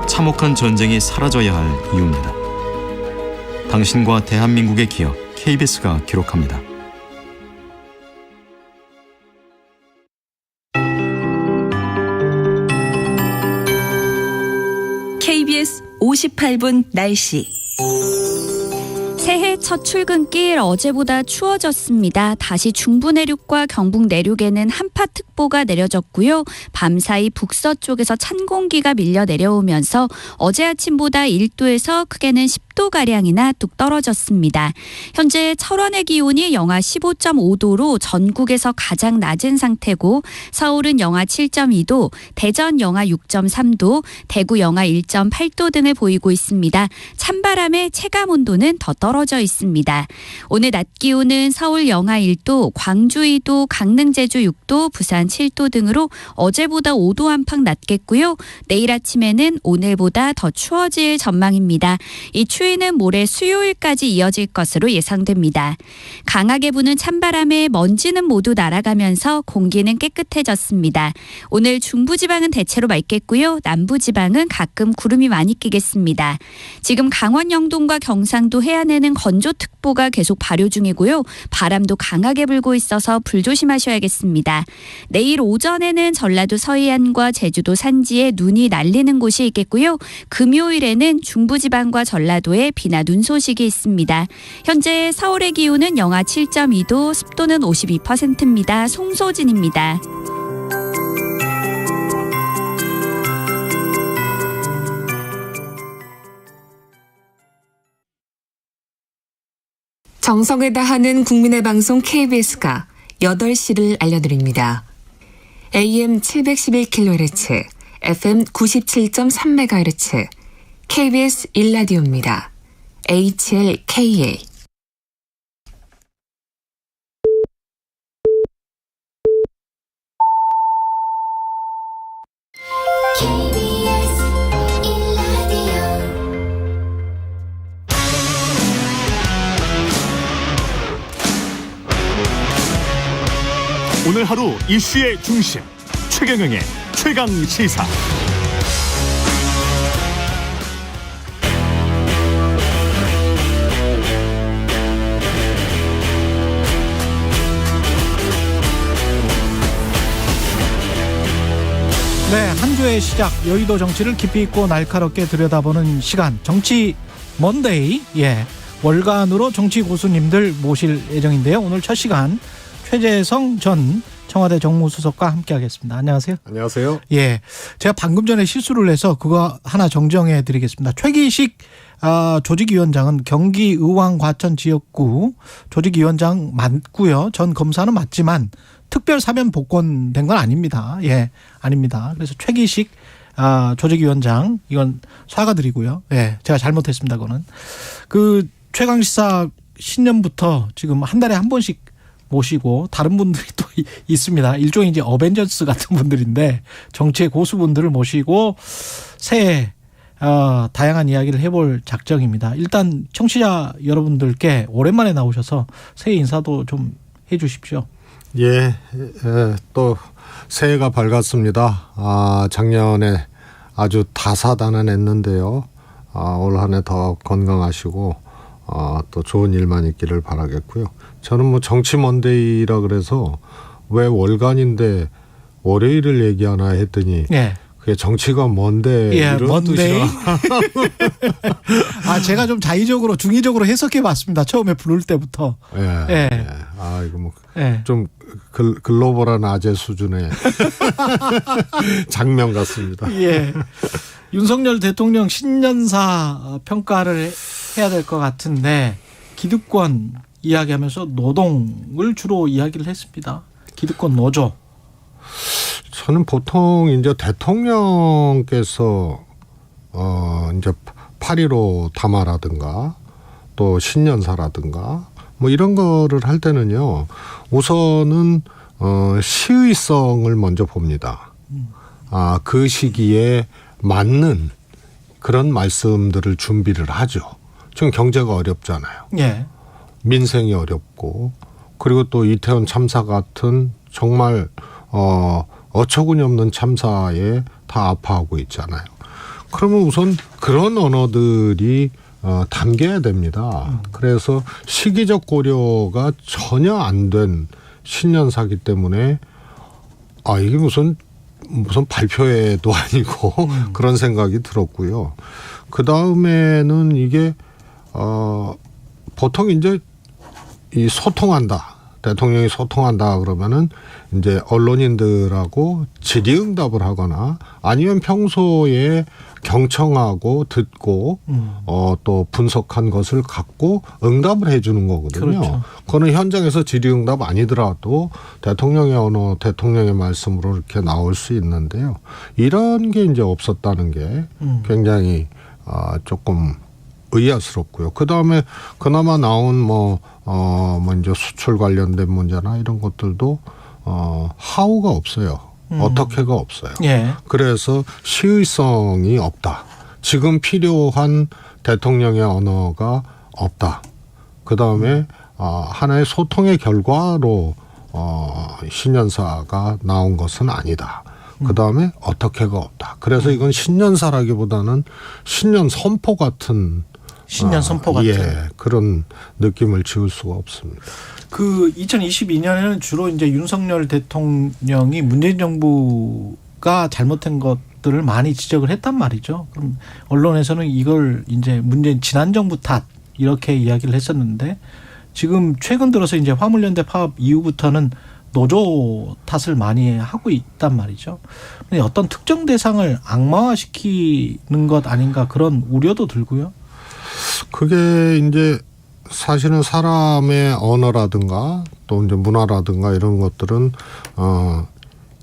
참혹한 전쟁이 사라져야 할 이유입니다. 당신과 대한민국의 기억, KBS가 기록합니다. KBS 58분 날씨. 새해 첫 출근길 어제보다 추워졌습니다. 다시 중부 내륙과 경북 내륙에는 한파특보가 내려졌고요. 밤사이 북서쪽에서 찬 공기가 밀려 내려오면서 어제 아침보다 1도에서 크게는 10도가량이나 뚝 떨어졌습니다. 현재 철원의 기온이 영하 15.5도로 전국에서 가장 낮은 상태고 서울은 영하 7.2도, 대전 영하 6.3도, 대구 영하 1.8도 등을 보이고 있습니다. 찬바람에 체감온도는 더 떨어져 있습니다. 오늘 낮 기온은 서울 영하 1도, 광주 2도, 강릉 제주 6도, 부산 7도 등으로 어제보다 5도 안팎 낮겠고요. 내일 아침에는 오늘보다 더 추워질 전망입니다. 이 추위는 모레 수요일까지 이어질 것으로 예상됩니다. 강하게 부는 찬바람에 먼지는 모두 날아가면서 공기는 깨끗해졌습니다. 오늘 중부지방은 대체로 맑겠고요. 남부지방은 가끔 구름이 많이 끼겠습니다. 지금 강원 영동과 경상도 해안에는 건조특보가 계속 발효 중이고요. 바람도 강하게 불고 있어서 불조심하셔야겠습니다. 내일 오전에는 전라도 서해안과 제주도 산지에 눈이 날리는 곳이 있겠고요. 금요일에는 중부지방과 전라도에 비나 눈 소식이 있습니다. 현재 서울의 기온은 영하 7.2도, 습도는 52%입니다. 송소진입니다. 정성을 다하는 국민의 방송 KBS가 8시를 알려드립니다. AM 711kHz, FM 97.3MHz, KBS 1라디오입니다. HLKA. 오늘 하루 이슈의 중심 최경영의 최강 시사. 네, 한 주의 시작 여의도 정치를 깊이 있고 날카롭게 들여다보는 시간 정치 먼데이. 예, 월간으로 정치 고수님들 모실 예정인데요. 오늘 첫 시간 최재성 전 청와대 정무수석과 함께하겠습니다. 안녕하세요. 안녕하세요. 예, 제가 방금 전에 실수를 해서 그거 하나 정정해 드리겠습니다. 최기식 조직위원장은 경기 의왕 과천 지역구 조직위원장 맞고요. 전 검사는 맞지만 특별 사면 복권된 건 아닙니다. 예, 아닙니다. 그래서 최기식 조직위원장 이건 사과드리고요. 예, 제가 잘못했습니다. 그거는 그 최강시사 신년부터 지금 한 달에 한 번씩 모시고 다른 분들이 또 있습니다. 일종의 이제 어벤져스 같은 분들인데 정치의 고수분들을 모시고 새해 다양한 이야기를 해볼 작정입니다. 일단 청취자 여러분들께 오랜만에 나오셔서 새해 인사도 좀 해주십시오. 예, 또 새해가 밝았습니다. 작년에 아주 다사다난했는데요. 올 한 해 더 건강하시고 또 좋은 일만 있기를 바라겠고요. 저는 뭐 정치 먼데이라 그래서 왜 월간인데 월요일을 얘기하나 했더니 예. 그게 정치가 뭔데 예, 이런 먼데이. 뜻이라. 제가 좀 자의적으로 중의적으로 해석해봤습니다. 처음에 부를 때부터. 예. 예. 예. 이거 뭐 예. 좀 글로벌한 아재 수준의 장면 같습니다. 예. 윤석열 대통령 신년사 평가를 해야 될 것 같은데 기득권 이야기하면서 노동을 주로 이야기를 했습니다. 기득권 노조. 저는 보통 이제 대통령께서 이제 8.15 담화라든가 또 신년사라든가 뭐 이런 거를 할 때는요. 우선은 시의성을 먼저 봅니다. 그 시기에 맞는 그런 말씀들을 준비를 하죠. 지금 경제가 어렵잖아요. 예. 민생이 어렵고 그리고 또 이태원 참사 같은 정말 어처구니 없는 참사에 다 아파하고 있잖아요. 그러면 우선 그런 언어들이 담겨야 됩니다. 그래서 시기적 고려가 전혀 안 된 신년사기 때문에 이게 무슨 발표회도 아니고 그런 생각이 들었고요. 그 다음에는 이게 보통 이제 이 소통한다. 대통령이 소통한다 그러면은 이제 언론인들하고 질의응답을 하거나 아니면 평소에 경청하고 듣고 또 분석한 것을 갖고 응답을 해주는 거거든요. 그렇죠. 그거는 현장에서 질의응답 아니더라도 대통령의 언어, 대통령의 말씀으로 이렇게 나올 수 있는데요. 이런 게 이제 없었다는 게 굉장히 조금 의아스럽고요. 그 다음에 그나마 나온 이제 수출 관련된 문제나 이런 것들도 하우가 없어요. 어떻게가 없어요. 예. 그래서 시의성이 없다. 지금 필요한 대통령의 언어가 없다. 그 다음에 하나의 소통의 결과로 신년사가 나온 것은 아니다. 그 다음에 어떻게가 없다. 그래서 이건 신년사라기보다는 신년 선포 같은 신년 선포 같은 그런 느낌을 지울 수가 없습니다. 그 2022년에는 주로 이제 윤석열 대통령이 문재인 정부가 잘못한 것들을 많이 지적을 했단 말이죠. 그럼 언론에서는 이걸 이제 문재인 지난 정부 탓 이렇게 이야기를 했었는데 지금 최근 들어서 이제 화물연대 파업 이후부터는 노조 탓을 많이 하고 있단 말이죠. 근데 어떤 특정 대상을 악마화시키는 것 아닌가 그런 우려도 들고요. 그게 이제 사실은 사람의 언어라든가 또 이제 문화라든가 이런 것들은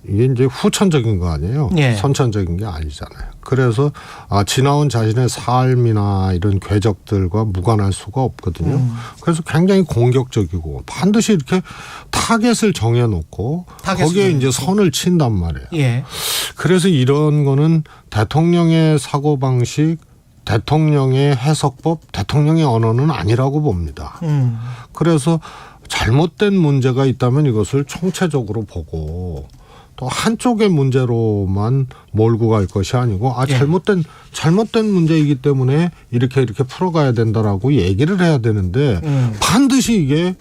이게 이제 후천적인 거 아니에요. 예. 선천적인 게 아니잖아요. 그래서 지나온 자신의 삶이나 이런 궤적들과 무관할 수가 없거든요. 그래서 굉장히 공격적이고 반드시 이렇게 타겟을 정해놓고 거기에 이제 선을 친단 말이에요. 예. 그래서 이런 거는 대통령의 사고방식, 대통령의 해석법, 대통령의 언어는 아니라고 봅니다. 그래서 잘못된 문제가 있다면 이것을 총체적으로 보고 또 한쪽의 문제로만 몰고 갈 것이 아니고 잘못된 문제이기 때문에 이렇게 풀어가야 된다라고 얘기를 해야 되는데 반드시 이게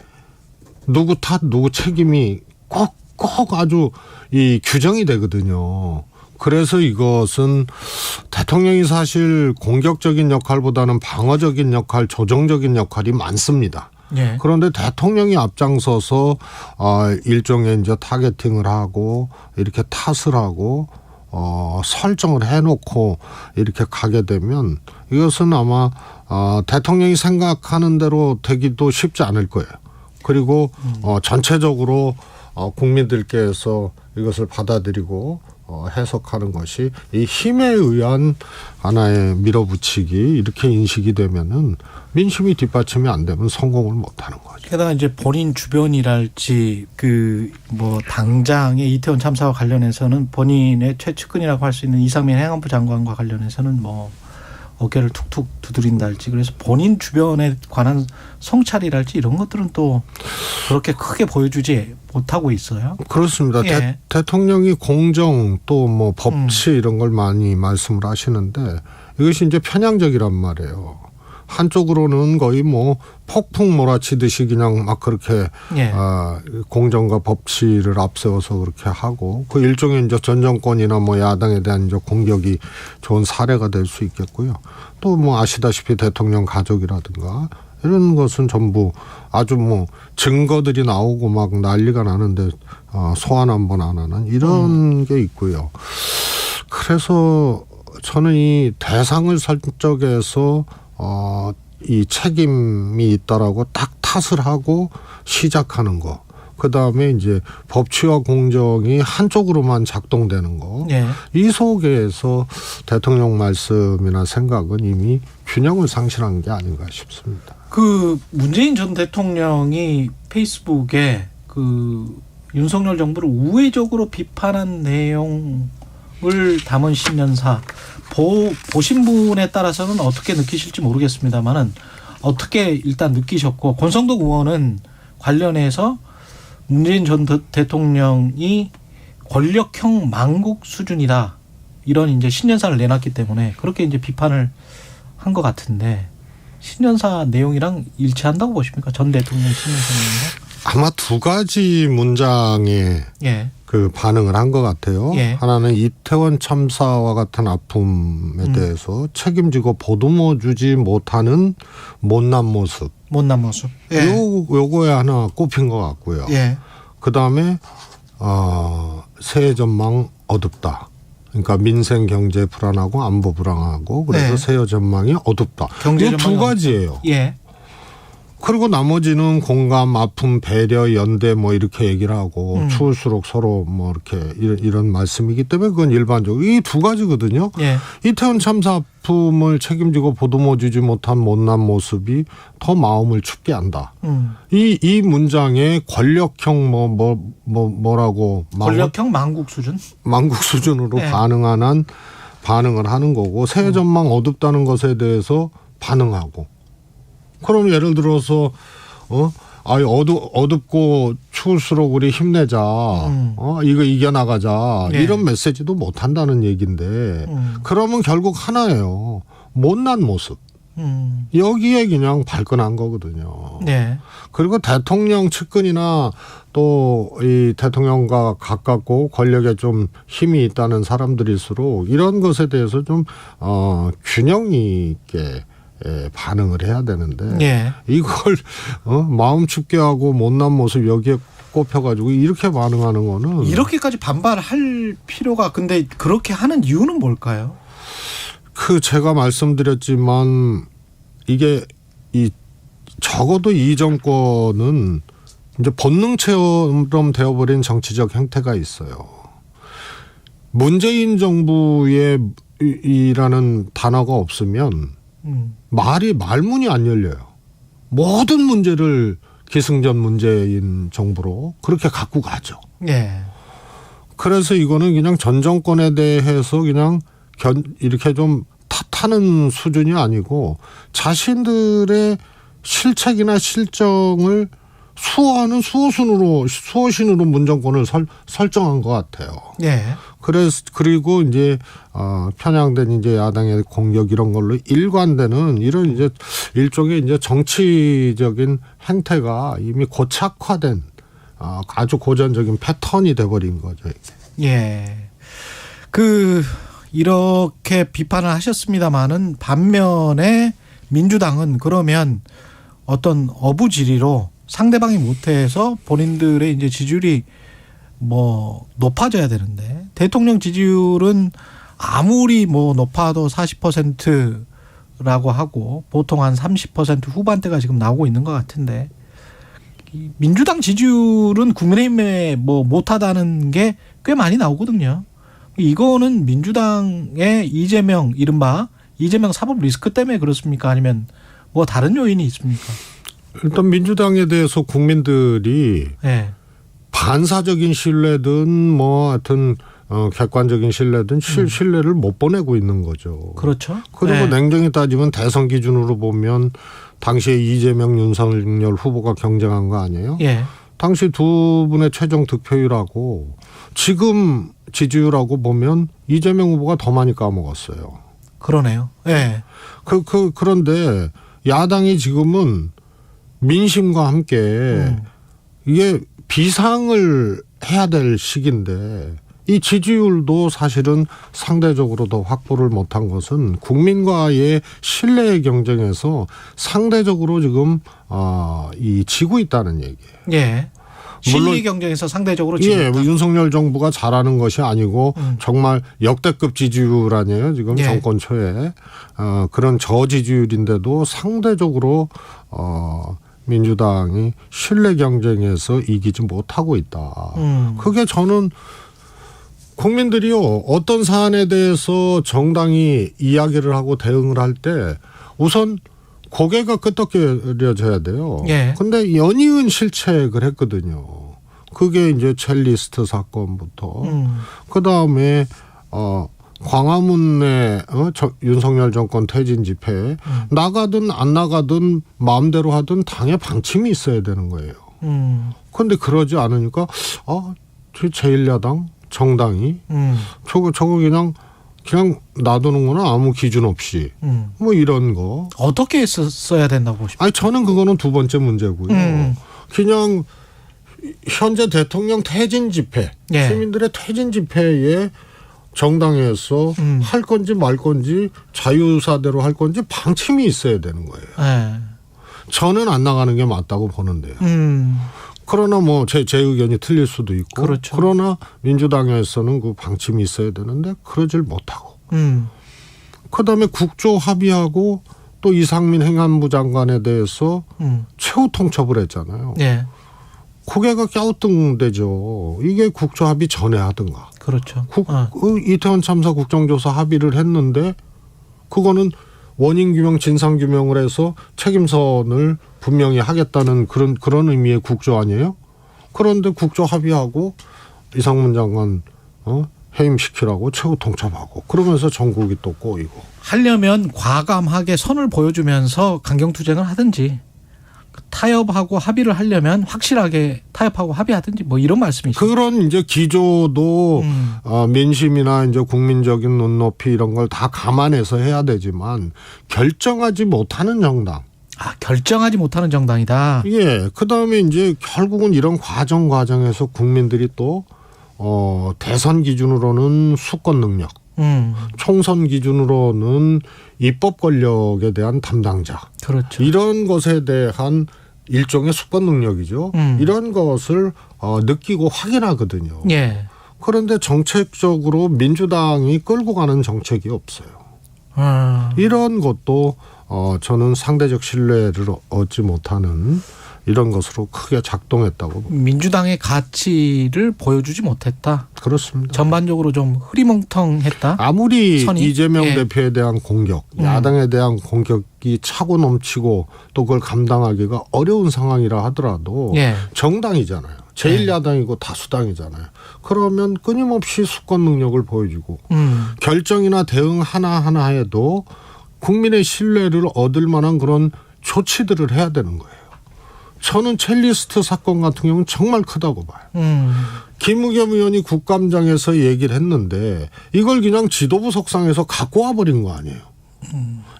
누구 탓 누구 책임이 꼭 아주 이 규정이 되거든요. 그래서 이것은 대통령이 사실 공격적인 역할보다는 방어적인 역할, 조정적인 역할이 많습니다. 예. 그런데 대통령이 앞장서서 일종의 이제 타겟팅을 하고 이렇게 탓을 하고 설정을 해놓고 이렇게 가게 되면 이것은 아마 대통령이 생각하는 대로 되기도 쉽지 않을 거예요. 그리고 전체적으로 국민들께서 이것을 받아들이고 해석하는 것이 이 힘에 의한 하나의 밀어붙이기 이렇게 인식이 되면은 민심이 뒷받침이 안 되면 성공을 못하는 거죠. 게다가 이제 본인 주변이랄지 뭐 당장의 이태원 참사와 관련해서는 본인의 최측근이라고 할 수 있는 이상민 행안부 장관과 관련해서는 뭐 어깨를 툭툭 두드린달지 그래서 본인 주변에 관한 성찰이랄지 이런 것들은 또 그렇게 크게 보여주지 못하고 있어요. 그렇습니다. 예. 대통령이 공정 또 뭐 법치 이런 걸 많이 말씀을 하시는데 이것이 이제 편향적이란 말이에요. 한쪽으로는 거의 뭐 폭풍 몰아치듯이 그냥 막 그렇게 예. 공정과 법치를 앞세워서 그렇게 하고 그 일종의 이제 전 정권이나 뭐 야당에 대한 이제 공격이 좋은 사례가 될 수 있겠고요. 또 뭐 아시다시피 대통령 가족이라든가 이런 것은 전부 아주 뭐 증거들이 나오고 막 난리가 나는데 소환 한번 안 하는 이런 게 있고요. 그래서 저는 이 대상을 설정해서 이 책임이 있다라고 딱 탓을 하고 시작하는 거. 그 다음에 이제 법치와 공정이 한쪽으로만 작동되는 거. 예. 이 속에서 대통령 말씀이나 생각은 이미 균형을 상실한 게 아닌가 싶습니다. 문재인 전 대통령이 페이스북에 윤석열 정부를 우회적으로 비판한 내용을 담은 신년사 보신 분에 따라서는 어떻게 느끼실지 모르겠습니다만은 어떻게 일단 느끼셨고 권성동 의원은 관련해서 문재인 전 대통령이 권력형 망국 수준이다 이런 이제 신년사를 내놨기 때문에 그렇게 이제 비판을 한 것 같은데 신년사 내용이랑 일치한다고 보십니까? 전 대통령 신년사 내용이랑? 아마 두 가지 문장에 예. 반응을 한 것 같아요. 예. 하나는 이태원 참사와 같은 아픔에 대해서 책임지고 보듬어 주지 못하는 못난 모습. 예. 요거에 하나 꼽힌 것 같고요. 예. 그다음에 새해 전망 어둡다. 그러니까 민생 경제 불안하고 안보 불안하고 그래서 네. 새해 전망이 어둡다. 경제 이 두 가지예요. 예. 그리고 나머지는 공감, 아픔, 배려, 연대 뭐 이렇게 얘기를 하고 추울수록 서로 뭐 이렇게 이런 말씀이기 때문에 그건 일반적으로 이 두 가지거든요. 예. 이태원 참사 아픔을 책임지고 보듬어주지 못한 못난 모습이 더 마음을 춥게 한다. 이 문장에 권력형 뭐라고 권력형 망국 수준? 망국 수준으로 네. 반응을 하는 거고 새해 전망 어둡다는 것에 대해서 반응하고. 그럼 예를 들어서 어둡고 추울수록 우리 힘내자. 이거 이겨나가자. 네. 이런 메시지도 못한다는 얘기인데 그러면 결국 하나예요. 못난 모습. 여기에 그냥 발끈한 거거든요. 네. 그리고 대통령 측근이나 또 이 대통령과 가깝고 권력에 좀 힘이 있다는 사람들일수록 이런 것에 대해서 좀 균형 있게 반응을 해야 되는데 예. 이걸 마음 춥게 하고 못난 모습 여기에 꼽혀가지고 이렇게 반응하는 거는 이렇게까지 반발할 필요가 근데 그렇게 하는 이유는 뭘까요? 제가 말씀드렸지만 이게 이 적어도 이 정권은 이제 본능처럼 되어버린 정치적 행태가 있어요. 문재인 정부의 이라는 단어가 없으면 말문이 안 열려요. 모든 문제를 기승전 문재인 정부로 그렇게 갖고 가죠. 예. 그래서 이거는 그냥 전 정권에 대해서 그냥 이렇게 좀 탓하는 수준이 아니고 자신들의 실책이나 실정을 수호하는 수호신으로 문정권을 설정한 것 같아요. 예. 그리고 이제 편향된 이제 야당의 공격 이런 걸로 일관되는 이런 이제 일종의 이제 정치적인 행태가 이미 고착화된 아주 고전적인 패턴이 돼버린 거죠. 예. 이렇게 비판을 하셨습니다마는 반면에 민주당은 그러면 어떤 어부지리로 상대방이 못해서 본인들의 이제 지지율이 뭐 높아져야 되는데 대통령 지지율은 아무리 뭐 높아도 40%라고 하고 보통 한 30% 후반대가 지금 나오고 있는 것 같은데 민주당 지지율은 국민의힘에 뭐 못하다는 게 꽤 많이 나오거든요. 이거는 민주당의 이재명 이른바 이재명 사법 리스크 때문에 그렇습니까? 아니면 뭐 다른 요인이 있습니까? 일단 민주당에 대해서 국민들이 네. 반사적인 신뢰든 뭐 하여튼 객관적인 신뢰든 신뢰를 못 보내고 있는 거죠. 그렇죠. 그리고 냉정히 따지면 대선 기준으로 보면 당시에 이재명 윤석열 후보가 경쟁한 거 아니에요? 예. 당시 두 분의 최종 득표율하고 지금 지지율하고 보면 이재명 후보가 더 많이 까먹었어요. 그러네요. 예. 그런데 야당이 지금은 민심과 함께 이게 비상을 해야 될 시기인데 이 지지율도 사실은 상대적으로 더 확보를 못한 것은 국민과의 신뢰의 경쟁에서 상대적으로 지금 지고 있다는 얘기예요. 예. 실리 경쟁에서 상대적으로 지고 있다. 윤석열 정부가 잘하는 것이 아니고 정말 역대급 지지율 아니에요. 지금 정권 초에 그런 저지지율인데도 상대적으로 민주당이 신뢰 경쟁에서 이기지 못하고 있다. 그게 저는 국민들이요 어떤 사안에 대해서 정당이 이야기를 하고 대응을 할 때 우선 고개가 끄덕여져야 돼요. 근데 연이은 실책을 했거든요. 그게 이제 첼리스트 사건부터 그다음에 광화문에 윤석열 정권 퇴진 집회에 나가든 안 나가든 마음대로 하든 당의 방침이 있어야 되는 거예요. 그런데 그러지 않으니까 제1야당 정당이 저거 그냥 놔두는구나 아무 기준 없이 뭐 이런 거 어떻게 써야 된다고 보십니까? 아니 저는 그거는 두 번째 문제고요. 그냥 현재 대통령 퇴진 집회 시민들의 퇴진 집회에 정당에서 할 건지 말 건지 자유사대로 할 건지 방침이 있어야 되는 거예요. 저는 안 나가는 게 맞다고 보는데요. 그러나 뭐 제 의견이 틀릴 수도 있고 그렇죠. 그러나 민주당에서는 그 방침이 있어야 되는데 그러질 못하고 그다음에 국조 합의하고 또 이상민 행안부 장관에 대해서 최후 통첩을 했잖아요. 고개가 갸우뚱대죠. 이게 국조 합의 전에 하든가. 그렇죠. 이태원 참사 국정조사 합의를 했는데 그거는 원인규명 진상규명을 해서 책임선을 분명히 하겠다는 그런 의미의 국조 아니에요? 그런데 국조 합의하고 이상문 장관 해임시키라고 최후 통첩하고 그러면서 전국이 또 꼬이고. 하려면 과감하게 선을 보여주면서 강경투쟁을 하든지 타협하고 합의를 하려면 확실하게 타협하고 합의하든지 뭐 이런 말씀이시죠. 그런 이제 기조도 민심이나 이제 국민적인 눈높이 이런 걸 다 감안해서 해야 되지만 결정하지 못하는 정당. 결정하지 못하는 정당이다. 예. 그다음에 이제 결국은 이런 과정에서 국민들이 또 대선 기준으로는 수권 능력, 총선 기준으로는 입법 권력에 대한 담당자. 그렇죠. 이런 것에 대한 일종의 수권 능력이죠. 이런 것을 느끼고 확인하거든요. 그런데 정책적으로 민주당이 끌고 가는 정책이 없어요. 이런 것도 저는 상대적 신뢰를 얻지 못하는 이런 것으로 크게 작동했다고 봅니다. 민주당의 가치를 보여주지 못했다. 그렇습니다. 전반적으로 좀 흐리멍텅했다. 아무리 선이? 이재명 예. 대표에 대한 공격, 야당에 대한 공격이 차고 넘치고 또 그걸 감당하기가 어려운 상황이라 하더라도 예. 정당이잖아요. 제1야당이고 다수당이잖아요. 그러면 끊임없이 수권 능력을 보여주고 결정이나 대응 하나하나에도 국민의 신뢰를 얻을 만한 그런 조치들을 해야 되는 거예요. 저는 첼리스트 사건 같은 경우는 정말 크다고 봐요. 김의겸 의원이 국감장에서 얘기를 했는데 이걸 그냥 지도부 석상에서 갖고 와버린 거 아니에요.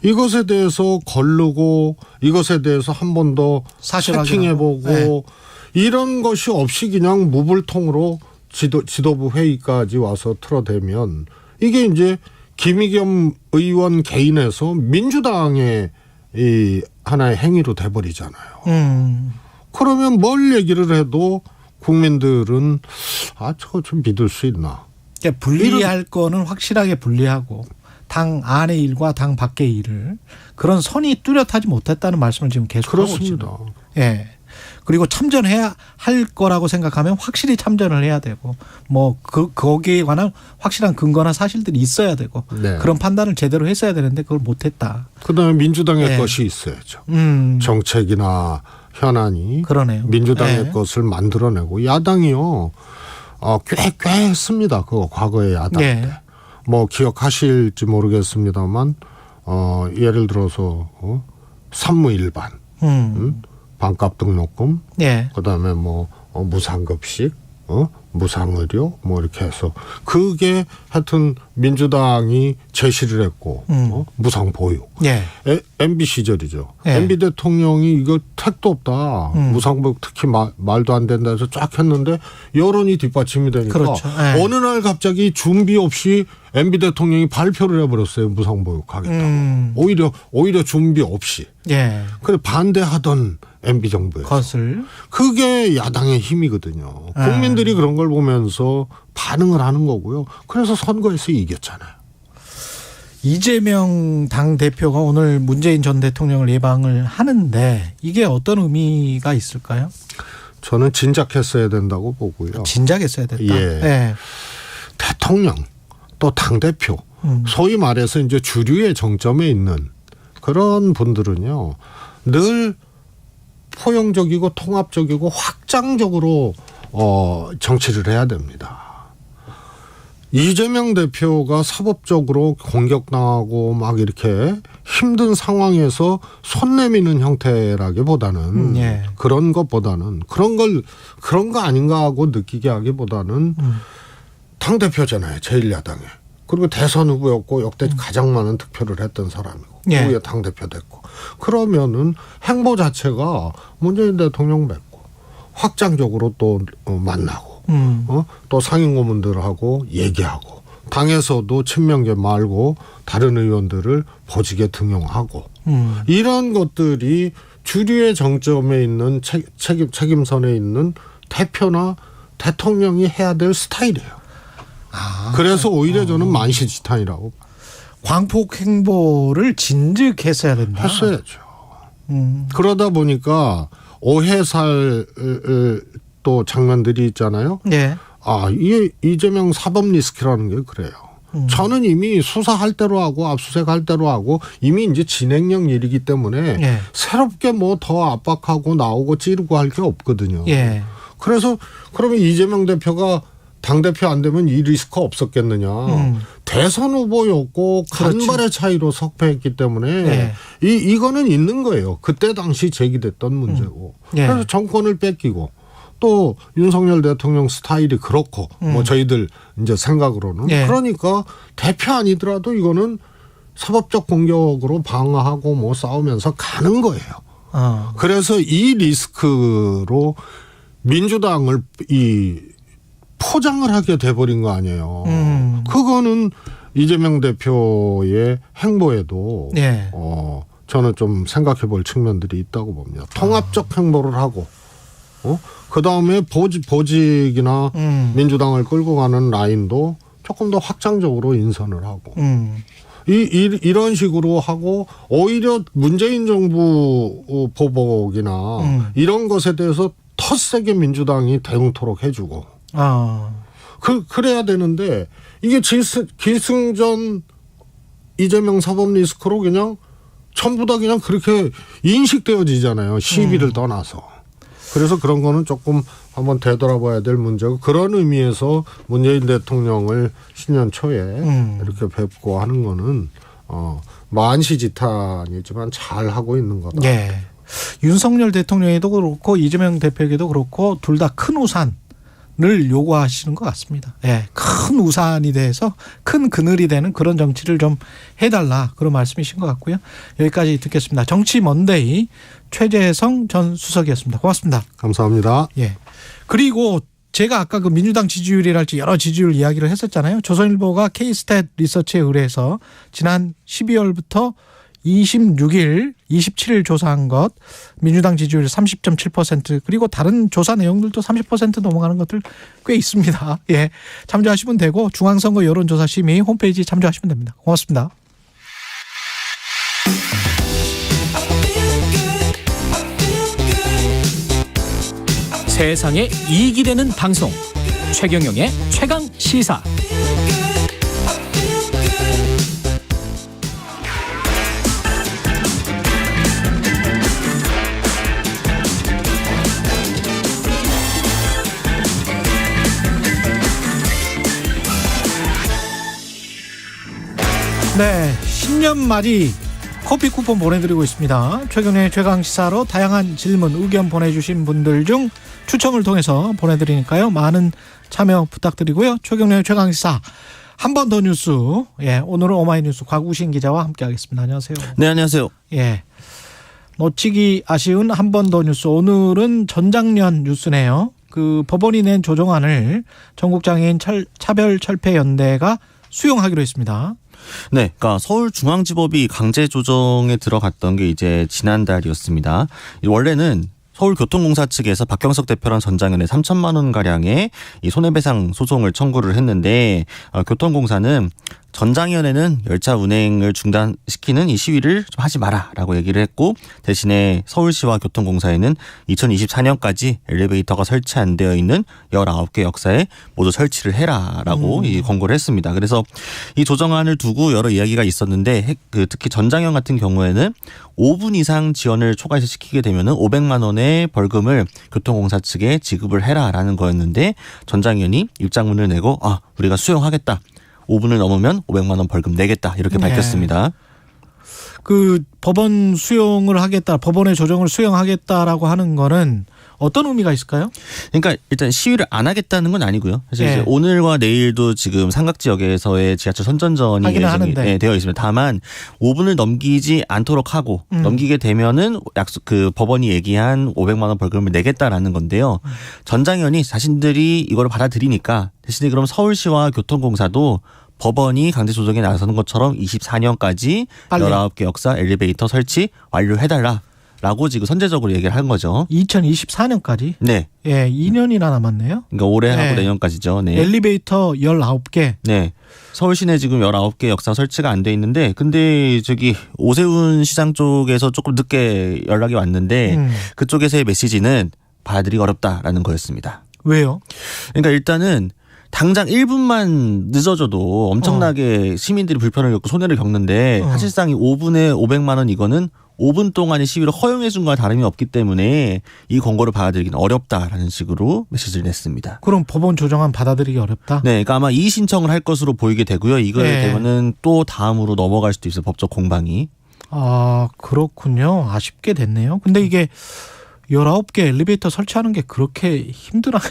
이것에 대해서 거르고 이것에 대해서 한 번 더 체킹해보고 네. 이런 것이 없이 그냥 무불통으로 지도부 회의까지 와서 틀어대면 이게 이제 김의겸 의원 개인에서 민주당의 이 하나의 행위로 돼버리잖아요. 그러면 뭘 얘기를 해도 국민들은 저거 좀 믿을 수 있나. 그러니까 분리할 거는 확실하게 분리하고 당 안의 일과 당 밖의 일을 그런 선이 뚜렷하지 못했다는 말씀을 지금 계속하고 그렇습니다. 있습니다. 예. 그리고 참전해야 할 거라고 생각하면 확실히 참전을 해야 되고 뭐 거기에 관한 확실한 근거나 사실들이 있어야 되고 네. 그런 판단을 제대로 했어야 되는데 그걸 못했다. 그다음에 민주당의 네. 것이 있어야죠. 정책이나 현안이 그러네요. 민주당의 네. 것을 만들어내고 야당이요. 꽤 했습니다. 그거 과거에 야당 네. 때. 뭐 기억하실지 모르겠습니다만 예를 들어서 산무일반 반값 등록금, 네. 그다음에 뭐 무상급식, 무상의료, 뭐 이렇게 해서 그게 하여튼 민주당이 제시를 했고 무상보육. 네. MB 시절이죠. 네. MB 대통령이 이거 택도 없다. 무상보육 특히 말도 안 된다 해서 쫙 했는데 여론이 뒷받침이 되니까 그렇죠. 네. 어느 날 갑자기 준비 없이 MB 대통령이 발표를 해버렸어요. 무상보육 하겠다고. 오히려 준비 없이. 예. 그래 반대하던 MB 정부에서. 것을. 그게 야당의 힘이거든요. 국민들이 그런 걸 보면서 반응을 하는 거고요. 그래서 선거에서 이겼잖아요. 이재명 당대표가 오늘 문재인 전 대통령을 예방을 하는데 이게 어떤 의미가 있을까요? 저는 진작했어야 된다고 보고요. 진작했어야 됐다. 예. 예. 대통령 또 당대표 소위 말해서 이제 주류의 정점에 있는 그런 분들은요. 늘 포용적이고 통합적이고 확장적으로 정치를 해야 됩니다. 이재명 대표가 사법적으로 공격당하고 막 이렇게 힘든 상황에서 손 내미는 형태라기보다는 예. 그런 것보다는 그런 거 아닌가 하고 느끼게 하기보다는 당대표잖아요. 제1야당에. 그리고 대선 후보였고 역대 가장 많은 득표를 했던 사람이고 예. 후에 당대표 됐고 그러면은 행보 자체가 문재인 대통령 뵙고 확장적으로 또 만나고 또 상임고문들하고 얘기하고 당에서도 친명계 말고 다른 의원들을 보직에 등용하고 이런 것들이 주류의 정점에 있는 책임선에 있는 대표나 대통령이 해야 될 스타일이에요. 그래서 오히려 저는 만시지탄이라고. 광폭 행보를 진즉했어야 된다. 했어야죠. 그러다 보니까 오해살 또 장면들이 있잖아요. 네. 이게 이재명 사법 리스크라는 게 그래요. 저는 이미 수사할 대로 하고 압수수색할 대로 하고 이미 이제 진행형 일이기 때문에 예. 새롭게 뭐 더 압박하고 나오고 찌르고 할 게 없거든요. 예. 그래서 그러면 이재명 대표가 당대표 안 되면 이 리스크 없었겠느냐. 대선 후보였고 간발의 차이로 석패했기 때문에 네. 이거는 있는 거예요. 그때 당시 제기됐던 문제고. 네. 그래서 정권을 뺏기고 또 윤석열 대통령 스타일이 그렇고 뭐 저희들 이제 생각으로는 네. 그러니까 대표 아니더라도 이거는 사법적 공격으로 방어하고 뭐 싸우면서 가는 거예요. 그래서 이 리스크로 민주당을 포장을 하게 돼버린 거 아니에요. 그거는 이재명 대표의 행보에도 네. 저는 좀 생각해 볼 측면들이 있다고 봅니다. 통합적 행보를 하고 그다음에 보직이나 민주당을 끌고 가는 라인도 조금 더 확장적으로 인선을 하고 이런 식으로 하고 오히려 문재인 정부 보복이나 이런 것에 대해서 텃세게 민주당이 대응토록 해주고 그래야 되는데 이게 기승전 이재명 사법 리스크로 그냥 전부 다 그냥 그렇게 인식되어지잖아요. 시비를 떠나서. 그래서 그런 거는 조금 한번 되돌아봐야 될 문제고 그런 의미에서 문재인 대통령을 신년 초에 이렇게 뵙고 하는 거는 만시지탄이지만 잘 하고 있는 거다. 네. 윤석열 대통령에도 그렇고 이재명 대표에게도 그렇고 둘 다 큰 우산을 요구하시는 것 같습니다. 예, 큰 우산이 돼서 큰 그늘이 되는 그런 정치를 좀 해달라 그런 말씀이신 것 같고요. 여기까지 듣겠습니다. 정치 먼데이 최재성 전 수석이었습니다. 고맙습니다. 감사합니다. 예. 그리고 제가 아까 그 민주당 지지율이랄지 여러 지지율 이야기를 했었잖아요. 조선일보가 K스탯 리서치에 의뢰해서 지난 12월부터 26일, 27일 조사한 것 민주당 지지율 30.7% 그리고 다른 조사 내용들도 30% 넘어가는 것들 꽤 있습니다. 예, 참조하시면 되고 중앙선거 여론조사심의 홈페이지 참조하시면 됩니다. 고맙습니다. 세상에 이익이 되는 방송 최경영의 최강시사. 네, 신년맞이 커피 쿠폰 보내드리고 있습니다. 최근에 최강시사로 다양한 질문, 의견 보내주신 분들 중 추첨을 통해서 보내드리니까요. 많은 참여 부탁드리고요. 최경련의 최강시사 한 번 더 뉴스. 예, 오늘은 오마이뉴스 곽우신 기자와 함께하겠습니다. 안녕하세요. 네, 안녕하세요. 예, 놓치기 아쉬운 한 번 더 뉴스. 오늘은 전장년 뉴스네요. 그 법원이 낸 조정안을 전국장애인 차별철폐연대가 수용하기로 했습니다. 네, 그러니까 서울중앙지법이 강제 조정에 들어갔던 게 이제 지난달이었습니다. 원래는 서울교통공사 측에서 박경석 대표랑 전장현에 3천만 원 가량의 이 손해배상 소송을 청구를 했는데 교통공사는 전장현에는 열차 운행을 중단시키는 이 시위를 좀 하지 마라라고 얘기를 했고 대신에 서울시와 교통공사에는 2024년까지 엘리베이터가 설치 안 되어 있는 19개 역사에 모두 설치를 해라라고 이 권고를 했습니다. 그래서 이 조정안을 두고 여러 이야기가 있었는데 특히 전장현 같은 경우에는 5분 이상 지연을 초과해서 시키게 되면은 500만 원의 벌금을 교통공사 측에 지급을 해라라는 거였는데 전장현이 입장문을 내고 우리가 수용하겠다. 5분을 넘으면 500만 원 벌금 내겠다 이렇게 밝혔습니다. 그 법원 수용을 하겠다, 법원의 조정을 수용하겠다라고 하는 거는 어떤 의미가 있을까요? 그러니까 일단 시위를 안 하겠다는 건 아니고요. 사실 이제 오늘과 내일도 지금 삼각지역에서의 지하철 선전전이 되어 있습니다. 다만 5분을 넘기지 않도록 하고 넘기게 되면은 그 법원이 얘기한 500만 원 벌금을 내겠다라는 건데요. 전장현이 자신들이 이걸 받아들이니까 대신에 그럼 서울시와 교통공사도 법원이 강제 조정에 나서는 것처럼 24년까지 19개 역사 엘리베이터 설치 완료해달라. 라고 지금 선제적으로 얘기를 한 거죠. 2024년까지? 네. 예, 2년이나 남았네요. 그러니까 올해하고 내년까지죠. 네. 엘리베이터 19개. 네. 서울시내 지금 19개 역사 설치가 안 돼 있는데 근데 저기 오세훈 시장 쪽에서 조금 늦게 연락이 왔는데 그쪽에서의 메시지는 받아들이기 어렵다라는 거였습니다. 왜요? 그러니까 일단은 당장 1분만 늦어져도 엄청나게 시민들이 불편을 겪고 손해를 겪는데 사실상 이 5분에 500만 원 이거는 5분 동안의 시위를 허용해 준 거와 다름이 없기 때문에 이 권고를 받아들이기는 어렵다라는 식으로 메시지를 냈습니다. 그럼 법원 조정안 받아들이기 어렵다? 네, 그러니까 아마 이의 신청을 할 것으로 보이게 되고요. 이거에 되면은 또 다음으로 넘어갈 수도 있어요. 법적 공방이. 아, 그렇군요. 아쉽게 됐네요. 근데 이게 19개 엘리베이터 설치하는 게 그렇게 힘드나요?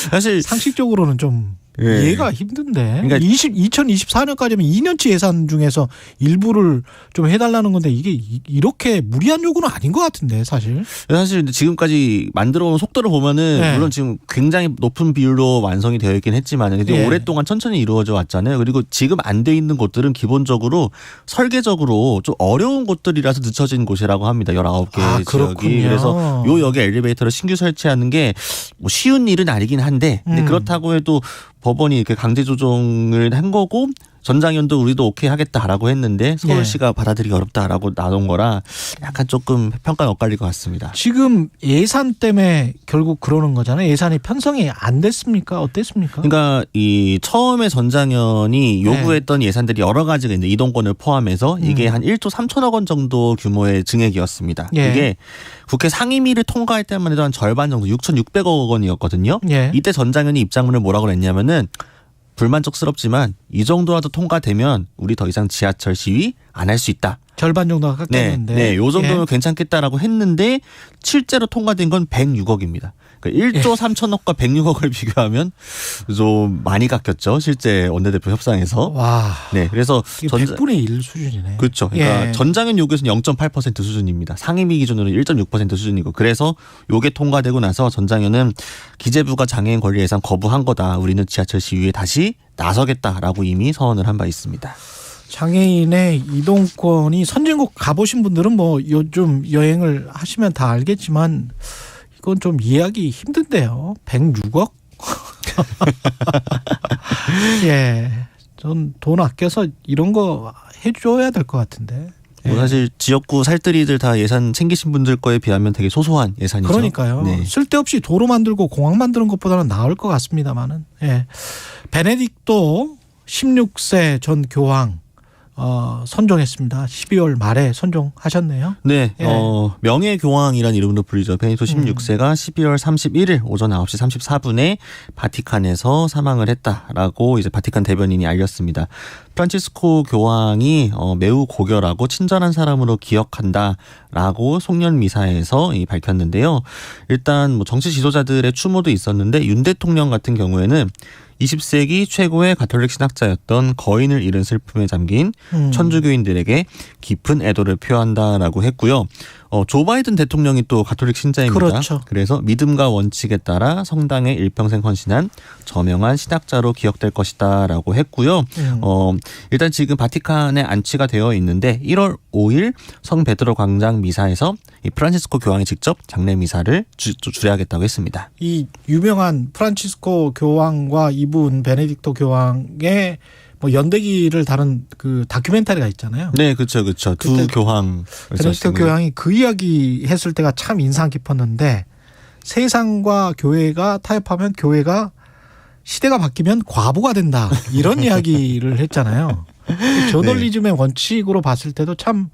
사실 상식적으로는 좀 이해가 힘든데. 그러니까 2024년까지면 2년치 예산 중에서 일부를 좀 해달라는 건데 이게 이렇게 무리한 요구는 아닌 것 같은데 사실. 사실 지금까지 만들어온 속도를 보면은 물론 지금 굉장히 높은 비율로 완성이 되어 있긴 했지만 근데 오랫동안 천천히 이루어져 왔잖아요. 그리고 지금 안 돼 있는 곳들은 기본적으로 설계적으로 좀 어려운 곳들이라서 늦춰진 곳이라고 합니다. 19개 지역이. 그래서 요 역에 엘리베이터를 신규 설치하는 게 뭐 쉬운 일은 아니긴 한데 근데 그렇다고 해도 법원이 이렇게 강제 조정을 한 거고 전장현도 우리도 오케이 하겠다라고 했는데 서울시가 받아들이기 어렵다라고 나온 거라 약간 조금 평가는 엇갈릴 것 같습니다. 지금 예산 때문에 결국 그러는 거잖아요. 예산이 편성이 안 됐습니까? 어땠습니까? 그러니까 이 처음에 전장현이 요구했던 예산들이 여러 가지가 있는데 이동권을 포함해서 이게 한 1조 3천억 원 정도 규모의 증액이었습니다. 이게 국회 상임위를 통과할 때만 해도 한 절반 정도 6,600억 원이었거든요. 이때 전장현이 입장문을 뭐라고 그랬냐면은 불만족스럽지만 이 정도라도 통과되면 우리 더 이상 지하철 시위 안 할 수 있다. 절반 정도가 깎였는데. 네, 요 정도면 괜찮겠다라고 했는데 실제로 통과된 건 106억입니다. 그러니까 1조 3천억과 106억을 비교하면 좀 많이 깎였죠. 실제 원내대표 협상에서. 와. 네, 그래서 100분의 1 수준이네. 그렇죠. 그러니까 전장현 요구에서는 0.8% 수준입니다. 상임위 기준으로 1.6% 수준이고 그래서 요게 통과되고 나서 전장현은 기재부가 장애인 권리 예산 거부한 거다. 우리는 지하철 시위에 다시 나서겠다라고 이미 선언을 한 바 있습니다. 장애인의 이동권이 선진국 가보신 분들은 뭐 요즘 여행을 하시면 다 알겠지만 이건 좀 이해하기 힘든데요. 106억? 예. 전 돈 아껴서 이런 거 해줘야 될 것 같은데. 뭐 사실 지역구 살뜰이들 다 예산 챙기신 분들 거에 비하면 되게 소소한 예산이죠. 그러니까요. 네. 쓸데없이 도로 만들고 공항 만드는 것보다는 나을 것 같습니다만은. 예. 베네딕토 16세 전 교황 선종했습니다. 12월 말에 선종하셨네요. 네, 예. 명예교황이라는 이름으로 불리죠. 베네딕토 16세가 12월 31일 오전 9시 34분에 바티칸에서 사망을 했다라고 이제 바티칸 대변인이 알렸습니다. 프란치스코 교황이 매우 고결하고 친절한 사람으로 기억한다라고 송년 미사에서 밝혔는데요. 일단 뭐 정치 지도자들의 추모도 있었는데 윤 대통령 같은 경우에는 20세기 최고의 가톨릭 신학자였던 거인을 잃은 슬픔에 잠긴 천주교인들에게 깊은 애도를 표한다라고 했고요. 조 바이든 대통령이 또 가톨릭 신자입니다. 그렇죠. 그래서 믿음과 원칙에 따라 성당에 일평생 헌신한 저명한 신학자로 기억될 것이다라고 했고요. 일단 지금 바티칸에 안치가 되어 있는데 1월 5일 성 베드로 광장 미사에서 이 프란치스코 교황이 직접 장례 미사를 주례하겠다고 했습니다. 이 유명한 프란치스코 교황과 이분 베네딕토 교황의 뭐 연대기를 다룬 그 다큐멘터리가 있잖아요. 네, 그렇죠, 그렇죠. 두 교황. 베네딕토 교황이 그 이야기 했을 때가 참 인상 깊었는데 세상과 교회가 타협하면 교회가 시대가 바뀌면 과부가 된다 이런 이야기를 했잖아요. 저널리즘의 원칙으로 봤을 때도 참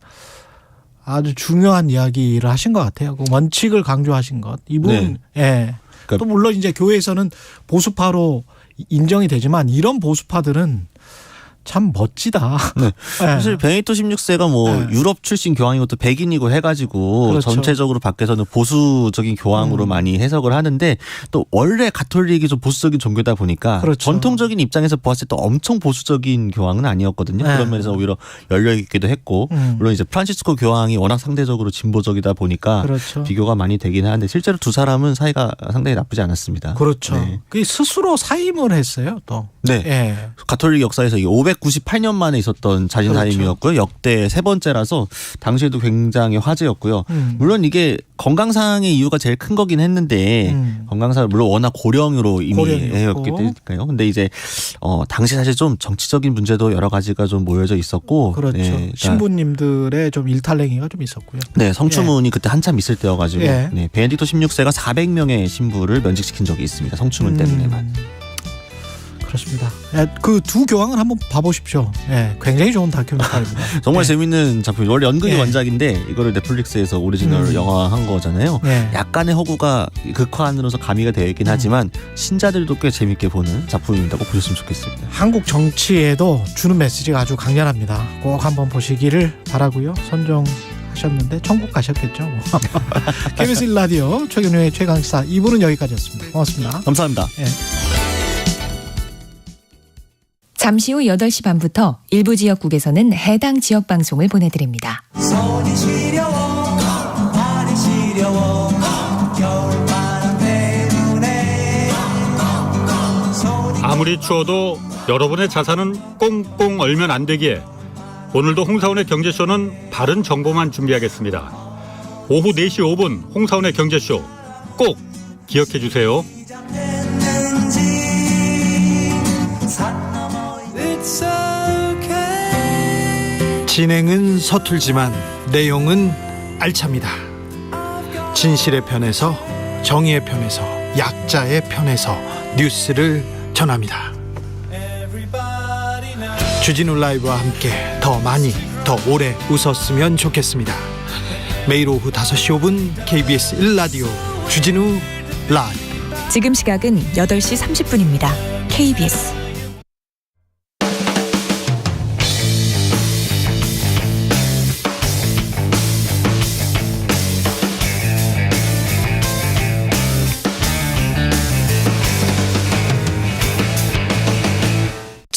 아주 중요한 이야기를 하신 것 같아요. 그 원칙을 강조하신 것. 이분, 예. 또 물론 이제 교회에서는 보수파로 인정이 되지만 이런 보수파들은 참 멋지다. 네. 사실 베네딕토 16세가 뭐 유럽 출신 교황이고 또 백인이고 해가지고 그렇죠. 전체적으로 밖에서는 보수적인 교황으로 많이 해석을 하는데 또 원래 가톨릭이 좀 보수적인 종교다 보니까 그렇죠. 전통적인 입장에서 보았을 때 엄청 보수적인 교황은 아니었거든요. 그런 면에서 오히려 열려있기도 했고 물론 이제 프란치스코 교황이 워낙 상대적으로 진보적이다 보니까 그렇죠. 비교가 많이 되긴 하는데 실제로 두 사람은 사이가 상당히 나쁘지 않았습니다. 그렇죠. 네. 그 스스로 사임을 했어요, 또. 네. 예. 가톨릭 역사에서 598년 만에 있었던 자진사임이었고요. 역대 세 번째라서 당시에도 굉장히 화제였고요. 물론 이게 건강상의 이유가 제일 큰 거긴 했는데 건강상 물론 워낙 고령으로 이미 해였기 때문에요. 근데 이제 당시 사실 좀 정치적인 문제도 여러 가지가 좀 모여져 있었고, 그렇죠. 네, 그러니까 신부님들의 좀 일탈행위가 좀 있었고요. 네, 성추문이 그때 한참 있을 때여가지고 예. 네, 베네딕토 16세가 400명의 신부를 면직시킨 적이 있습니다. 성추문 때문에만. 그렇습니다. 그 두 교황을 한번 봐보십시오. 예, 굉장히 좋은 다큐멘터리입니다. 정말 예. 재밌는 작품. 원래 연극이 예. 원작인데 이거를 넷플릭스에서 오리지널 영화한 거잖아요. 예. 약간의 허구가 극화안으로서 가미가 되어 있긴 하지만 신자들도 꽤 재밌게 보는 작품입니다. 꼭 보셨으면 좋겠습니다. 한국 정치에도 주는 메시지가 아주 강렬합니다. 꼭 한번 보시기를 바라고요. 선정하셨는데 천국 가셨겠죠. 뭐. KBS 1라디오 최경영의 최강시사 2부는 여기까지였습니다. 고맙습니다. 감사합니다. 예. 잠시 후 8시 반부터 일부 지역국에서는 해당 지역 방송을 보내드립니다. 손이 시려워 발이 시려워 겨울바람 때문에 아무리 추워도 여러분의 자산은 꽁꽁 얼면 안 되기에 오늘도 홍사원의 경제쇼는 바른 정보만 준비하겠습니다. 오후 4시 5분 홍사원의 경제쇼 꼭 기억해 주세요. It's a 진행은 서툴지만 내용은 알찹니다. 진실의 편에서, 정의의 편에서, 약자의 편에서 뉴스를 전합니다. 주진우 라이브와 함께 더 많이, 더 오래 웃었으면 좋겠습니다. 매일 오후 5시 5분 KBS 1라디오 주진우 라이브. 지금 시각은 8시 30분입니다. KBS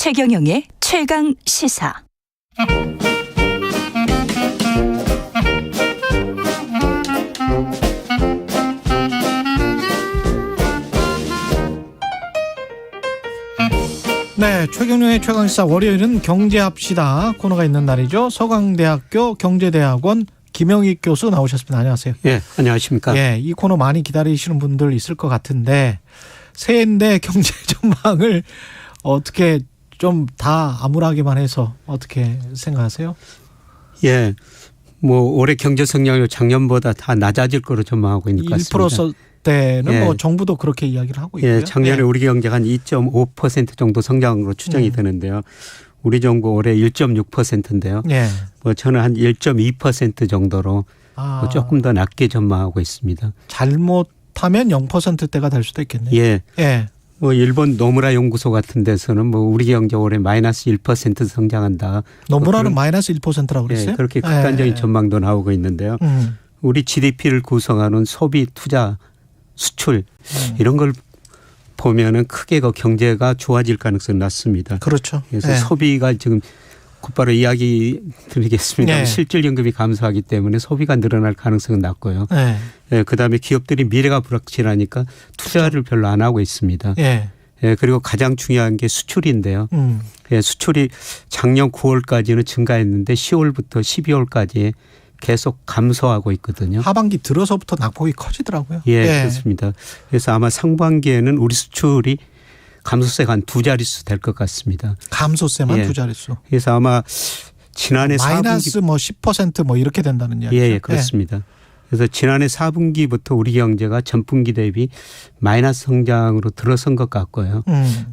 최경영의 최강 시사. 네, 최경영의 최강시사 월요일은 경제합시다 코너가 있는 날이죠. 서강대학교 경제대학원 김영익 교수 나오셨습니다. 안녕하세요. 예, 안녕하십니까. 예, 이 코너 많이 기다리시는 분들 있을 것 같은데 새해인데 경제 전망을 어떻게 좀 다 암울하게만 해서 어떻게 생각하세요? 예, 뭐 올해 경제 성장률 작년보다 다 낮아질 거로 전망하고 있는 것 같습니다. 1% 때는 예. 뭐 정부도 그렇게 이야기를 하고 있고요. 예, 작년에 우리 경제가 한 2.5% 정도 성장으로 추정이 되는데요. 우리 정부 올해 1.6%인데요. 예. 뭐 저는 한 1.2% 정도로 뭐 조금 더 낮게 전망하고 있습니다. 잘못하면 0%대가 될 수도 있겠네요. 예. 예. 뭐 일본 노무라 연구소 같은 데서는 뭐 우리 경제 올해 마이너스 1% 성장한다. 노무라는 마이너스 1%라고 그랬어요? 예, 그렇게 극단적인 전망도 나오고 있는데요. 우리 GDP를 구성하는 소비, 투자, 수출 이런 걸 보면은 크게 그 경제가 좋아질 가능성이 낮습니다. 그렇죠. 그래서 네. 소비가 지금 곧바로 이야기 드리겠습니다. 네. 실질연금이 감소하기 때문에 소비가 늘어날 가능성은 낮고요. 네. 네, 그다음에 기업들이 미래가 불확실하니까 투자를 별로 안 하고 있습니다. 네. 네, 그리고 가장 중요한 게 수출인데요. 네, 수출이 작년 9월까지는 증가했는데 10월부터 12월까지 계속 감소하고 있거든요. 하반기 들어서부터 낙폭이 커지더라고요. 예, 그렇습니다. 그래서 아마 상반기에는 우리 수출이 감소세가 한 2자릿수 될 것 같습니다. 감소세만 2자릿수. 그래서 아마 지난해 마이너스 4분기 뭐 10% 뭐 이렇게 된다는 이야기죠. 예, 그렇습니다. 그래서 지난해 4분기부터 우리 경제가 전분기 대비 마이너스 성장으로 들어선 것 같고요.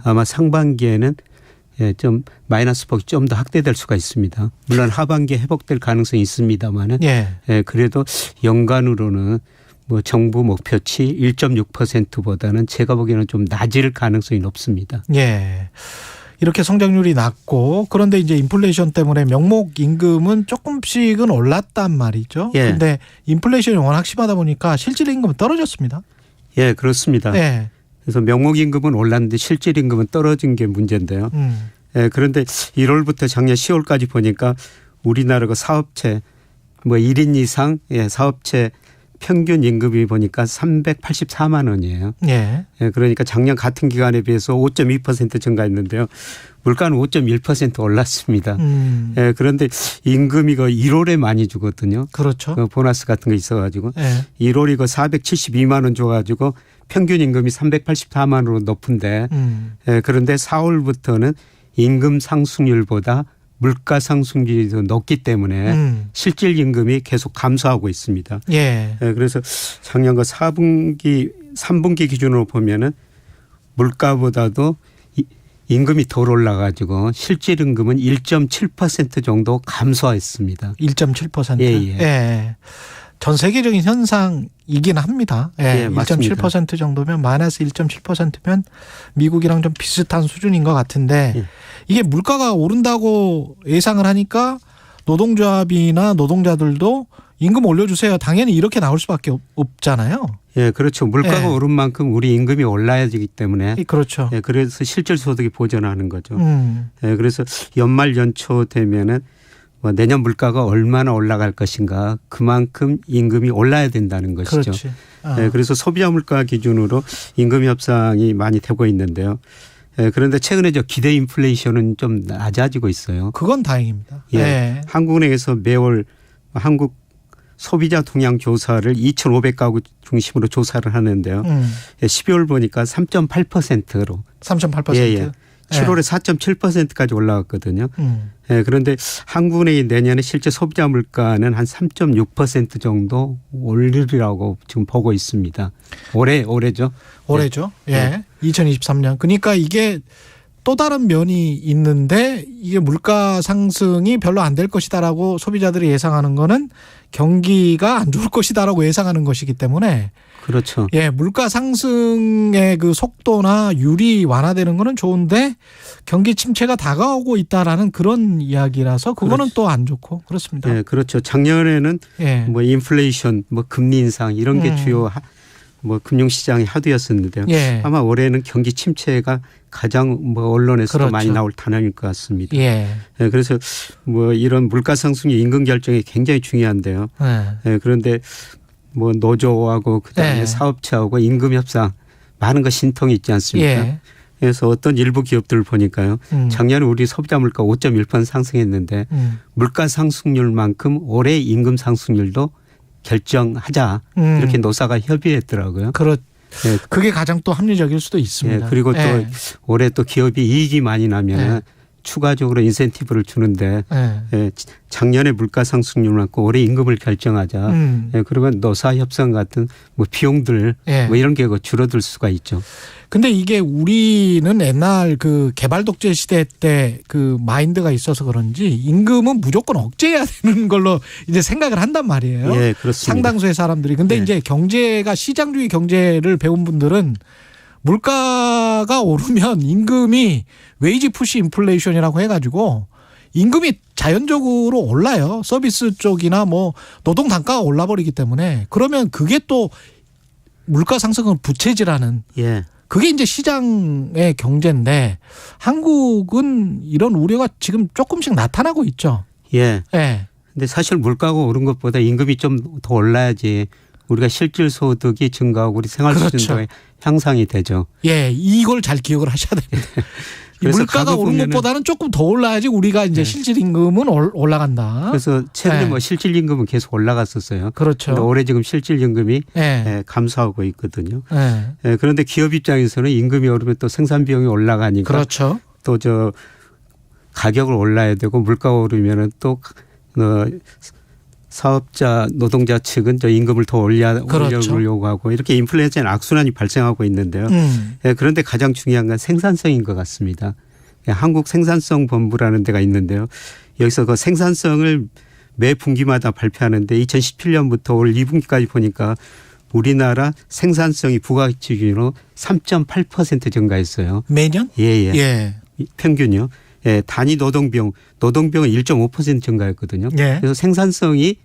아마 상반기에는 예, 좀 마이너스 폭이 좀 더 확대될 수가 있습니다. 물론 하반기에 회복될 가능성이 있습니다만은 예, 그래도 연간으로는 뭐 정부 목표치 1.6%보다는 제가 보기에는 좀 낮을 가능성이 높습니다. 예. 이렇게 성장률이 낮고 그런데 이제 인플레이션 때문에 명목 임금은 조금씩은 올랐단 말이죠. 그런데 예. 인플레이션이 워낙 심하다 보니까 실질 임금은 떨어졌습니다. 예, 그렇습니다. 예. 그래서 명목 임금은 올랐는데 실질 임금은 떨어진 게 문제인데요. 예, 그런데 1월부터 작년 10월까지 보니까 우리나라 그 사업체 뭐 1인 이상 사업체 평균 임금이 보니까 384만 원이에요. 예. 예, 그러니까 작년 같은 기간에 비해서 5.2% 증가했는데요. 물가는 5.1% 올랐습니다. 예, 그런데 임금이 그 1월에 많이 주거든요. 그렇죠. 그 보너스 같은 거 있어가지고 예. 1월이 그 472만 원 줘가지고 평균 임금이 384만 원으로 높은데 예, 그런데 4월부터는 임금 상승률보다 물가 상승률이 더 높기 때문에 실질 임금이 계속 감소하고 있습니다. 예. 예, 그래서 작년 그 4분기, 3분기 기준으로 보면은 물가보다도 임금이 덜 올라가지고 실질 임금은 1.7% 정도 감소했습니다. 1.7%. 예, 예. 예. 전 세계적인 현상이긴 합니다. 예, 예, 맞습니다. 1.7% 정도면 마이너스 1.7%면 미국이랑 좀 비슷한 수준인 것 같은데 예. 이게 물가가 오른다고 예상을 하니까 노동조합이나 노동자들도 임금 올려주세요. 당연히 이렇게 나올 수밖에 없잖아요. 예, 그렇죠. 물가가 예. 오른 만큼 우리 임금이 올라야 되기 때문에. 그렇죠. 예, 그래서 실질 소득이 보전하는 거죠. 예, 그래서 연말 연초 되면은 뭐 내년 물가가 얼마나 올라갈 것인가 그만큼 임금이 올라야 된다는 것이죠. 그렇지. 예, 그래서 소비자 물가 기준으로 임금 협상이 많이 되고 있는데요. 예, 그런데 최근에 저 기대 인플레이션은 좀 낮아지고 있어요. 그건 다행입니다. 예, 예. 한국은행에서 매월 한국 소비자 동향 조사를 2,500가구 중심으로 조사를 하는데요. 12월 보니까 3.8%로. 3.8%. 예, 예. 7월에 4.7%까지 올라갔거든요. 예, 그런데 한국은행이 내년에 실제 소비자 물가는 한 3.6% 정도 오르리라고 지금 보고 있습니다. 올해죠. 올해죠. 예. 2023년. 그러니까 이게 또 다른 면이 있는데 이게 물가 상승이 별로 안 될 것이다라고 소비자들이 예상하는 거는 경기가 안 좋을 것이다라고 예상하는 것이기 때문에 그렇죠. 예, 물가 상승의 그 속도나 율이 완화되는 거는 좋은데 경기 침체가 다가오고 있다라는 그런 이야기라서 그거는 또 안 좋고 그렇습니다. 예, 그렇죠. 작년에는 뭐 인플레이션, 뭐 금리 인상 이런 게 주요 뭐 금융시장의 화두였었는데요. 예. 아마 올해는 경기 침체가 가장 뭐 언론에서도 그렇죠. 많이 나올 단어일 것 같습니다. 예. 예, 그래서 뭐 이런 물가 상승이 임금 결정이 굉장히 중요한데요. 예, 그런데 뭐 노조하고 그다음에 사업체하고 임금 협상 많은 거 신통이 있지 않습니까? 예. 그래서 어떤 일부 기업들을 보니까요. 작년에 우리 소비자 물가 5.1% 상승했는데 물가 상승률만큼 올해 임금 상승률도 결정하자 이렇게 노사가 협의했더라고요. 예. 그게 가장 또 합리적일 수도 있습니다. 예, 그리고 또 올해 또 기업이 이익이 많이 나면 추가적으로 인센티브를 주는데 예, 작년에 물가 상승률만큼 올해 임금을 결정하자. 예, 그러면 노사 협상 같은 뭐 비용들 뭐 이런 게 줄어들 수가 있죠. 근데 이게 우리는 옛날 그 개발 독재 시대 때 그 마인드가 있어서 그런지 임금은 무조건 억제해야 되는 걸로 이제 생각을 한단 말이에요. 예, 그렇습니다. 상당수의 사람들이. 근데 이제 경제가 시장주의 경제를 배운 분들은 물가가 오르면 임금이 웨이지 푸시 인플레이션이라고 해가지고 임금이 자연적으로 올라요. 서비스 쪽이나 뭐 노동 단가가 올라버리기 때문에 그러면 그게 또 물가 상승을 부채질하는 그게 이제 시장의 경제인데 한국은 이런 우려가 지금 조금씩 나타나고 있죠. 예. 근데 사실 물가가 오른 것보다 임금이 좀 더 올라야지 우리가 실질 소득이 증가하고 우리 생활 수준도 향상이 되죠. 예, 이걸 잘 기억을 하셔야 됩니다. 물가가 오른 것보다는 조금 더 올라야지 우리가 이제 실질 임금은 올라간다. 그래서 최근에 뭐 실질 임금은 계속 올라갔었어요. 그렇죠. 근데 올해 지금 실질 임금이 감소하고 있거든요. 그런데 기업 입장에서는 임금이 오르면 또 생산 비용이 올라가니까 그렇죠. 또 저 가격을 올라야 되고 물가가 오르면은 또 사업자 노동자 측은 저 임금을 더 올려보려고 하고 이렇게 인플레이션의 악순환이 발생하고 있는데요. 그런데 가장 중요한 건 생산성인 것 같습니다. 한국 생산성 본부라는 데가 있는데요. 여기서 그 생산성을 매 분기마다 발표하는데 2017년부터 올 2분기까지 보니까 우리나라 생산성이 부가가치 기준으로 3.8% 증가했어요. 매년? 예. 평균이요. 예, 단위 노동비용은 1.5% 증가했거든요. 그래서 생산성이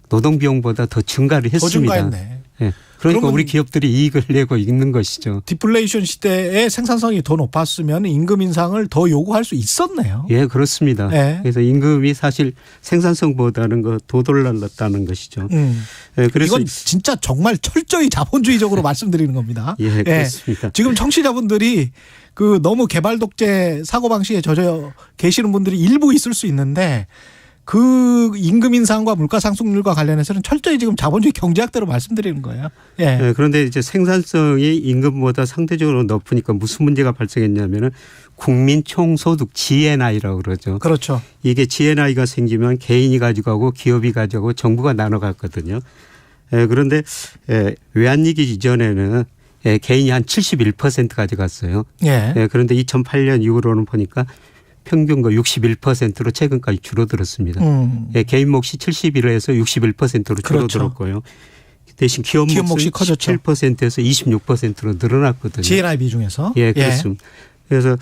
노동비용보다 더 증가를 했습니다. 더 증가했네. 예. 그러니까 우리 기업들이 이익을 내고 있는 것이죠. 디플레이션 시대에 생산성이 더 높았으면 임금 인상을 더 요구할 수 있었네요. 예, 그렇습니다. 그래서 임금이 사실 생산성보다는 더 돌아갔다는 것이죠. 예, 그래서 이건 진짜 정말 철저히 자본주의적으로 말씀드리는 겁니다. 예, 그렇습니다. 지금 청취자분들이 그 너무 개발 독재 사고방식에 젖어 계시는 분들이 일부 있을 수 있는데 그 임금 인상과 물가 상승률과 관련해서는 철저히 지금 자본주의 경제학대로 말씀드리는 거예요. 네, 그런데 이제 생산성이 임금보다 상대적으로 높으니까 무슨 문제가 발생했냐면은 국민 총소득 GNI라고 그러죠. 그렇죠. 이게 GNI가 생기면 개인이 가져가고 기업이 가져가고 정부가 나눠 갔거든요. 그런데 외환위기 이전에는 개인이 한 71% 가져갔어요. 그런데 2008년 이후로는 보니까 평균 거 61%로 최근까지 줄어들었습니다. 개인 몫이 71에서 61%로 줄어들었고요. 대신 기업 몫이 17%에서 26%로 늘어났거든요. GNI 비중에서. 예, 그렇습니다. 그래서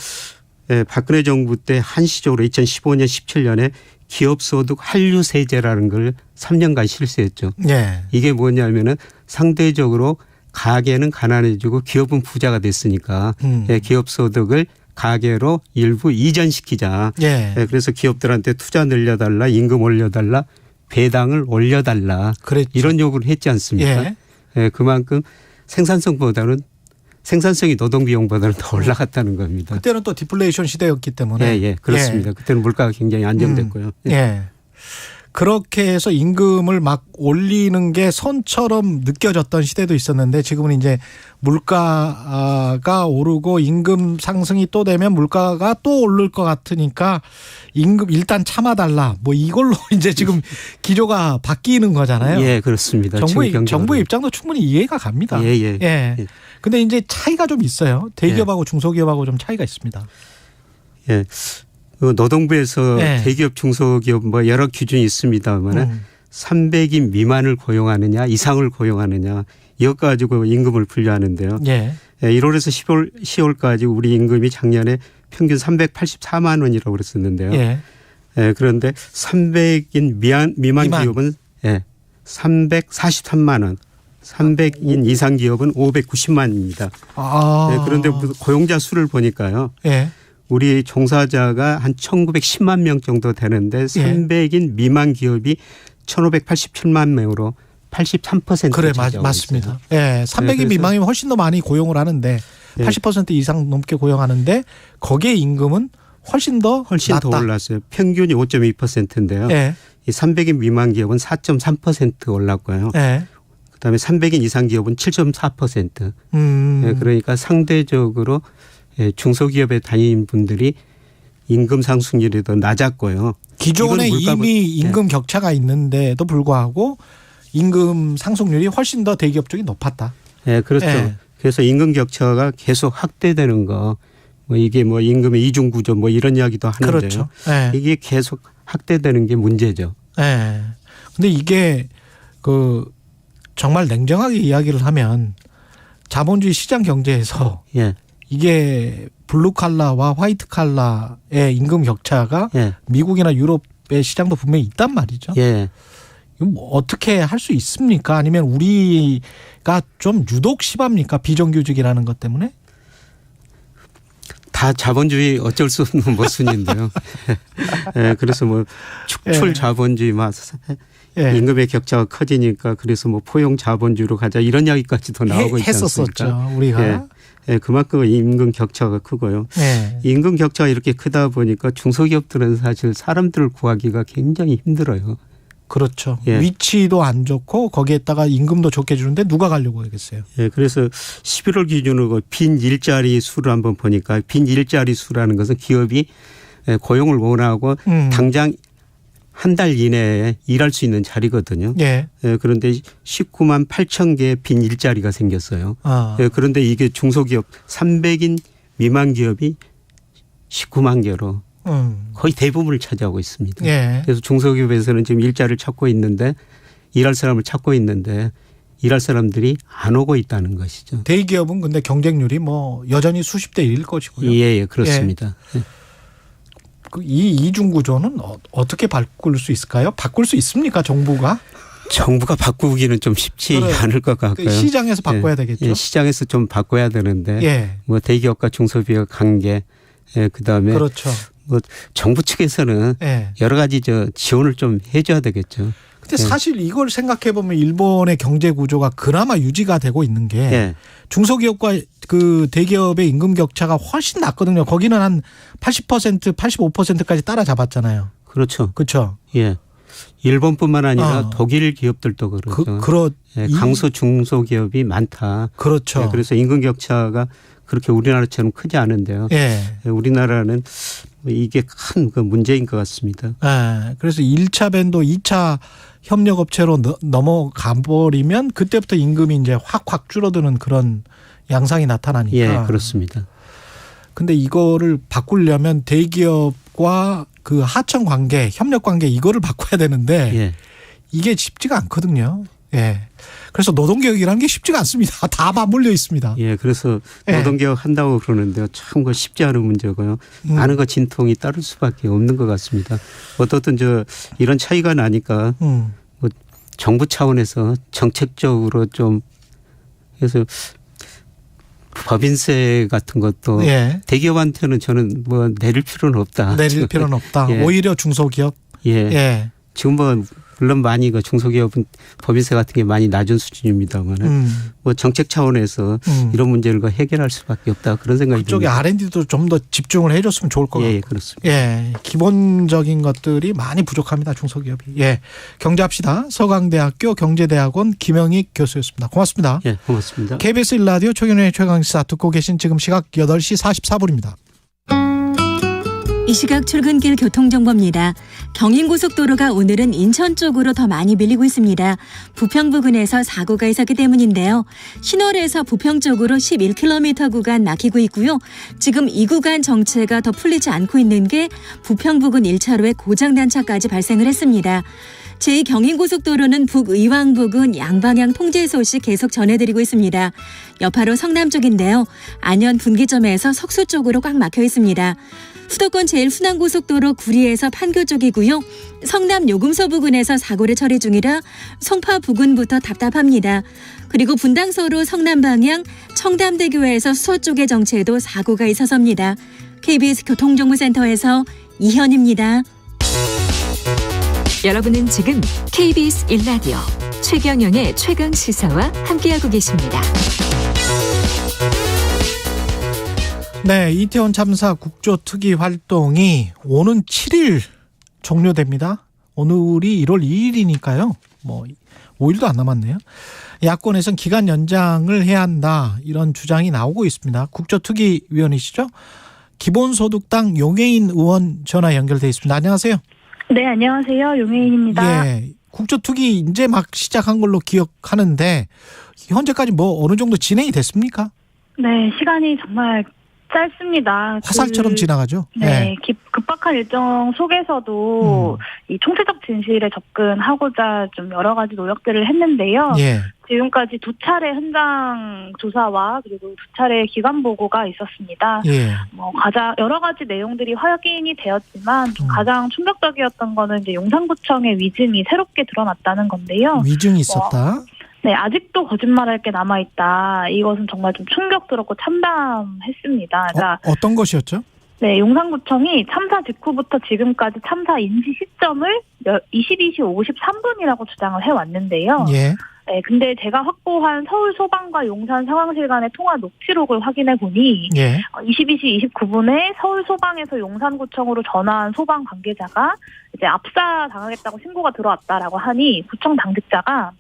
박근혜 정부 때 한시적으로 2015년 17년에 기업소득 한류세제라는 걸 3년간 실시했죠. 이게 뭐냐면은 상대적으로 가계는 가난해지고 기업은 부자가 됐으니까 기업소득을 가계로 일부 이전시키자. 그래서 기업들한테 투자 늘려달라, 임금 올려달라, 배당을 올려달라. 그랬죠. 이런 요구를 했지 않습니까? 그만큼 생산성이 노동비용보다는 더 올라갔다는 겁니다. 그때는 또 디플레이션 시대였기 때문에. 그렇습니다. 그때는 물가가 굉장히 안정됐고요. 그렇게 해서 임금을 막 올리는 게 선처럼 느껴졌던 시대도 있었는데 지금은 이제 물가가 오르고 임금 상승이 또 되면 물가가 또 오를 것 같으니까 임금 일단 참아달라. 뭐 이걸로 이제 지금 기조가 바뀌는 거잖아요. 예, 그렇습니다. 정부의 입장도 충분히 이해가 갑니다. 예. 근데 이제 차이가 좀 있어요. 대기업하고 중소기업하고 좀 차이가 있습니다. 예. 노동부에서 대기업, 중소기업 뭐 여러 기준이 있습니다만 300인 미만을 고용하느냐 이상을 고용하느냐 이것 가지고 임금을 분류하는데요. 1월에서 10월까지 우리 임금이 작년에 평균 384만 원이라고 그랬었는데요. 그런데 300인 미만 기업은 343만 원. 300인 이상 기업은 590만입니다. 그런데 고용자 수를 보니까요. 우리 종사자가 한 1910만 명 정도 되는데 300인 미만 기업이 1587만 명으로 83%. 그래, 맞습니다. 예, 300인 미만이면 훨씬 더 많이 고용을 하는데 80% 이상 넘게 고용하는데 거기에 임금은 훨씬 더 낮다. 올랐어요. 평균이 5.2%인데요. 이 300인 미만 기업은 4.3% 올랐고요. 그다음에 300인 이상 기업은 7.4%. 그러니까 상대적으로 중소기업에 다니는 분들이 임금 상승률이 더 낮았고요. 기존에 이미 임금 격차가 있는데도 불구하고 임금 상승률이 훨씬 더 대기업 쪽이 높았다. 네, 그렇죠. 그래서 임금 격차가 계속 확대되는 거, 뭐 이게 뭐 임금의 이중 구조 뭐 이런 이야기도 하는데요. 그렇죠. 이게 계속 확대되는 게 문제죠. 근데 이게 정말 냉정하게 이야기를 하면 자본주의 시장 경제에서 이게 블루 칼라와 화이트 칼라의 임금 격차가 미국이나 유럽의 시장도 분명히 있단 말이죠. 이거 뭐 어떻게 할 수 있습니까? 아니면 우리가 좀 유독 심합니까? 비정규직이라는 것 때문에? 다 자본주의 어쩔 수 없는 모순인데요. 그래서 뭐 축출 자본주의 임금의 격차가 커지니까 그래서 뭐 포용 자본주의로 가자 이런 이야기까지도 나오고 있지 않습니까? 했었었죠. 우리가. 그만큼 임금 격차가 크고요. 임금 격차가 이렇게 크다 보니까 중소기업들은 사실 사람들을 구하기가 굉장히 힘들어요. 그렇죠. 위치도 안 좋고 거기에다가 임금도 좋게 주는데 누가 가려고 하겠어요. 그래서 11월 기준으로 빈 일자리 수를 한번 보니까 빈 일자리 수라는 것은 기업이 고용을 원하고 당장 한 달 이내에 일할 수 있는 자리거든요. 그런데 19만 8천 개의 빈 일자리가 생겼어요. 그런데 이게 중소기업 300인 미만 기업이 19만 개로 거의 대부분을 차지하고 있습니다. 그래서 중소기업에서는 지금 일자리를 찾고 있는데 일할 사람을 찾고 있는데 일할 사람들이 안 오고 있다는 것이죠. 대기업은 근데 경쟁률이 뭐 여전히 수십 대 1일 것이고요. 예, 그렇습니다. 이 이중 구조는 어떻게 바꿀 수 있을까요? 바꿀 수 있습니까, 정부가? 정부가 바꾸기는 좀 쉽지 않을 것 같고요. 시장에서 바꿔야 되겠죠. 시장에서 좀 바꿔야 되는데 뭐 대기업과 중소기업 관계, 그다음에 그렇죠. 뭐 정부 측에서는 여러 가지 지원을 좀 해줘야 되겠죠. 근데 사실 이걸 생각해 보면 일본의 경제 구조가 그나마 유지가 되고 있는 게 중소기업과 그 대기업의 임금 격차가 훨씬 낮거든요. 거기는 한 80%, 85%까지 따라잡았잖아요. 그렇죠. 그렇죠. 일본뿐만 아니라 독일 기업들도 그렇죠. 강소 중소기업이 많다. 그렇죠. 그래서 임금 격차가 그렇게 우리나라처럼 크지 않은데요. 우리나라는 이게 큰 문제인 것 같습니다. 그래서 1차 밴도 2차 협력업체로 넘어가 버리면 그때부터 임금이 이제 확 줄어드는 그런 양상이 나타나니까. 그렇습니다. 근데 이거를 바꾸려면 대기업과 그 하청 관계, 협력 관계 이거를 바꿔야 되는데 이게 쉽지가 않거든요. 그래서 노동개혁이라는 게 쉽지가 않습니다. 다 맞물려 있습니다. 그래서 노동개혁 한다고 그러는데요. 참 쉽지 않은 문제고요. 많은 거 진통이 따를 수밖에 없는 것 같습니다. 어떻든 이런 차이가 나니까 뭐 정부 차원에서 정책적으로 좀 해서 법인세 같은 것도 대기업한테는 저는 뭐 내릴 필요는 없다. 내릴 필요는 없다. 오히려 중소기업. 지금 뭐 물론 많이 그 중소기업은 법인세 같은 게 많이 낮은 수준입니다만은 뭐 정책 차원에서 이런 문제를 해결할 수밖에 없다 그런 생각이 그쪽에 듭니다. R&D도 좀 더 집중을 해줬으면 좋을 것 같고. 예, 그렇습니다. 예, 기본적인 것들이 많이 부족합니다. 중소기업이. 예, 경제합시다. 서강대학교 경제대학원 김영익 교수였습니다. 고맙습니다. 예, 고맙습니다. KBS 1라디오 최경영의 최강시사 듣고 계신 지금 시각 8시 44분입니다. 이 시각 출근길 교통정보입니다. 경인고속도로가 오늘은 인천 쪽으로 더 많이 밀리고 있습니다. 부평 부근에서 사고가 있었기 때문인데요. 신월에서 부평 쪽으로 11km 구간 막히고 있고요. 지금 이 구간 정체가 더 풀리지 않고 있는 게 부평 부근 1차로에 고장단차까지 발생을 했습니다. 제2경인고속도로는 북의왕 부근 양방향 통제 소식 계속 전해드리고 있습니다. 여파로 성남 쪽인데요. 안현 분기점에서 석수 쪽으로 꽉 막혀 있습니다. 수도권 제1순환고속도로 구리에서 판교 쪽이고요. 성남 요금소 부근에서 사고를 처리 중이라 송파 부근부터 답답합니다. 그리고 분당서로 성남 방향 청담대교에서 수서 쪽의 정체도 사고가 있어서입니다. KBS 교통정보센터에서 이현입니다. 여러분은 지금 KBS 1라디오 최경영의 최강시사와 함께하고 계십니다. 네, 이태원 참사 국조특위 활동이 오는 7일 종료됩니다. 오늘이 1월 2일이니까요. 뭐 5일도 안 남았네요. 야권에선 기간 연장을 해야 한다 이런 주장이 나오고 있습니다. 국조특위 위원이시죠? 기본소득당 용해인 의원 전화 연결돼 있습니다. 안녕하세요. 네, 안녕하세요. 용해인입니다. 예, 국조특위 이제 막 시작한 걸로 기억하는데 현재까지 뭐 어느 정도 진행이 됐습니까? 네, 시간이 정말 짧습니다. 화살처럼 지나가죠. 네, 급박한 일정 속에서도 이 총체적 진실에 접근하고자 좀 여러 가지 노력들을 했는데요. 예. 지금까지 2차례 현장 조사와 그리고 2차례 기관 보고가 있었습니다. 예. 뭐 가장 여러 가지 내용들이 확인이 되었지만 좀 가장 충격적이었던 거는 이제 용산구청의 위증이 새롭게 드러났다는 건데요. 위증이 있었다. 네, 아직도 거짓말할 게 남아있다. 이것은 정말 좀 충격스럽고 참담했습니다. 그러니까 어떤 것이었죠? 네, 용산구청이 참사 직후부터 지금까지 참사 인지 시점을 22시 53분이라고 주장을 해왔는데요. 예. 네, 근데 제가 확보한 서울 소방과 용산 상황실 간의 통화 녹취록을 확인해 보니 22시 29분에 서울 소방에서 용산구청으로 전화한 소방 관계자가 이제 압사 당하겠다고 신고가 들어왔다라고 하니 구청 당직자가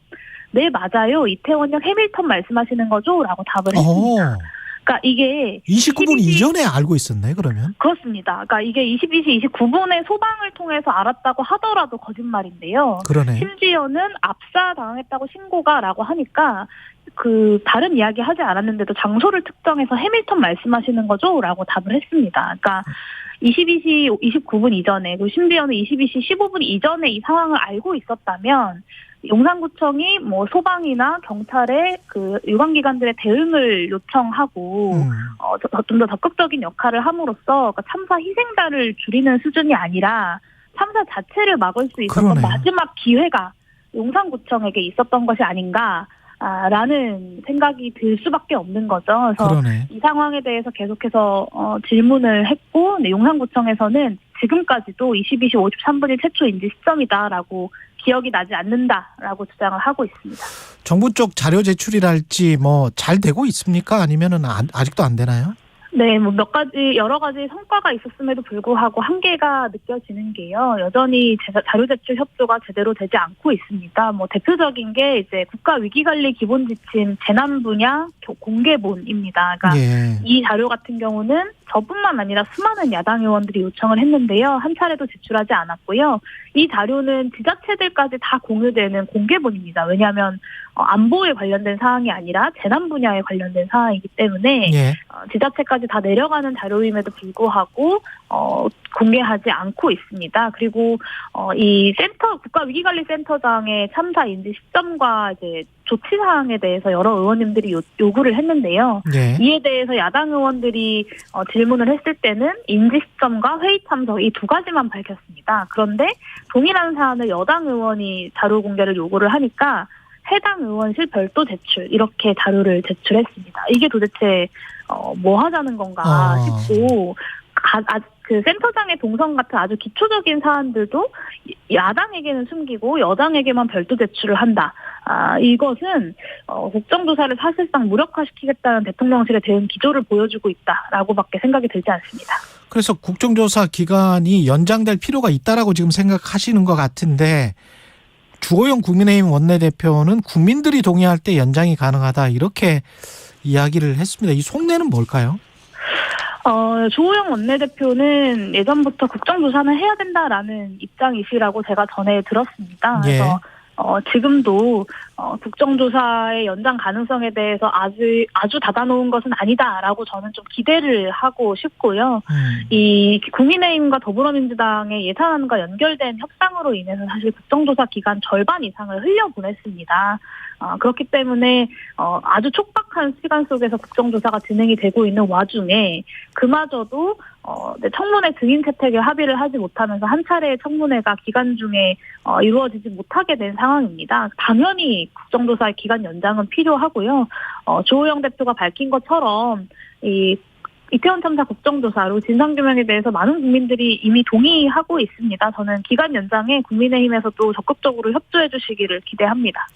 네, 맞아요. 이태원역 해밀턴 말씀하시는 거죠? 라고 답을 했습니다. 그러니까 이게 29분 이전에 알고 있었네, 그러면? 그렇습니다. 그러니까 이게 22시 29분에 소방을 통해서 알았다고 하더라도 거짓말인데요. 그러네. 심지어는 압사 당했다고 신고가라고 하니까 그 다른 이야기 하지 않았는데도 장소를 특정해서 해밀턴 말씀하시는 거죠? 라고 답을 했습니다. 그러니까 22시 29분 이전에 그리고 심지어는 22시 15분 이전에 이 상황을 알고 있었다면 용산구청이 뭐 소방이나 경찰의 그 유관기관들의 대응을 요청하고 좀 더 적극적인 역할을 함으로써 그러니까 참사 희생자를 줄이는 수준이 아니라 참사 자체를 막을 수 있었던 마지막 기회가 용산구청에게 있었던 것이 아닌가. 라는 생각이 들 수밖에 없는 거죠. 그래서 이 상황에 대해서 계속해서 질문을 했고 용산구청에서는 지금까지도 22시 53분이 최초 인지 시점이다라고 기억이 나지 않는다라고 주장을 하고 있습니다. 정부 쪽 자료 제출이랄지 뭐 잘 되고 있습니까? 아니면은 아직도 안 되나요? 네, 뭐 여러 가지 성과가 있었음에도 불구하고 한계가 느껴지는 게요. 여전히 자료 제출 협조가 제대로 되지 않고 있습니다. 뭐 대표적인 게 이제 국가위기관리 기본지침 재난 분야 공개본입니다. 그러니까 이 자료 같은 경우는 저뿐만 아니라 수많은 야당 의원들이 요청을 했는데요. 한 차례도 제출하지 않았고요. 이 자료는 지자체들까지 다 공유되는 공개본입니다. 왜냐하면 안보에 관련된 사항이 아니라 재난 분야에 관련된 사항이기 때문에 지자체까지 다 내려가는 자료임에도 불구하고 공개하지 않고 있습니다. 그리고 이 국가위기관리센터장의 참사 인지 시점과 이제 조치 사항에 대해서 여러 의원님들이 요구를 했는데요. 이에 대해서 야당 의원들이 질문을 했을 때는 인지 시점과 회의 참석 이 두 가지만 밝혔습니다. 그런데 동일한 사안을 여당 의원이 자료 공개를 요구를 하니까 해당 의원실 별도 제출 이렇게 자료를 제출했습니다. 이게 도대체 뭐 하자는 건가 싶고 그 센터장의 동선 같은 아주 기초적인 사안들도 야당에게는 숨기고 여당에게만 별도 제출을 한다. 이것은 국정조사를 사실상 무력화시키겠다는 대통령실의 대응 기조를 보여주고 있다라고밖에 생각이 들지 않습니다. 그래서 국정조사 기간이 연장될 필요가 있다라고 지금 생각하시는 것 같은데 주호영 국민의힘 원내대표는 국민들이 동의할 때 연장이 가능하다 이렇게 이야기를 했습니다. 이 속내는 뭘까요? 주호영 원내대표는 예전부터 국정조사는 해야 된다라는 입장이시라고 제가 전에 들었습니다. 예. 그래서 지금도 국정조사의 연장 가능성에 대해서 아주 닫아놓은 것은 아니다라고 저는 좀 기대를 하고 싶고요. 이 국민의힘과 더불어민주당의 예산안과 연결된 협상으로 인해서 사실 국정조사 기간 절반 이상을 흘려보냈습니다. 그렇기 때문에 아주 촉박한 시간 속에서 국정조사가 진행이 되고 있는 와중에 그마저도 청문회 증인 채택에 합의를 하지 못하면서 한 차례의 청문회가 기간 중에 이루어지지 못하게 된 상황입니다. 당연히 국정조사의 기간 연장은 필요하고요. 주호영 대표가 밝힌 것처럼 이태원 참사 국정조사로 진상규명에 대해서 많은 국민들이 이미 동의하고 있습니다. 저는 기간 연장에 국민의힘에서도 적극적으로 협조해 주시기를 기대합니다.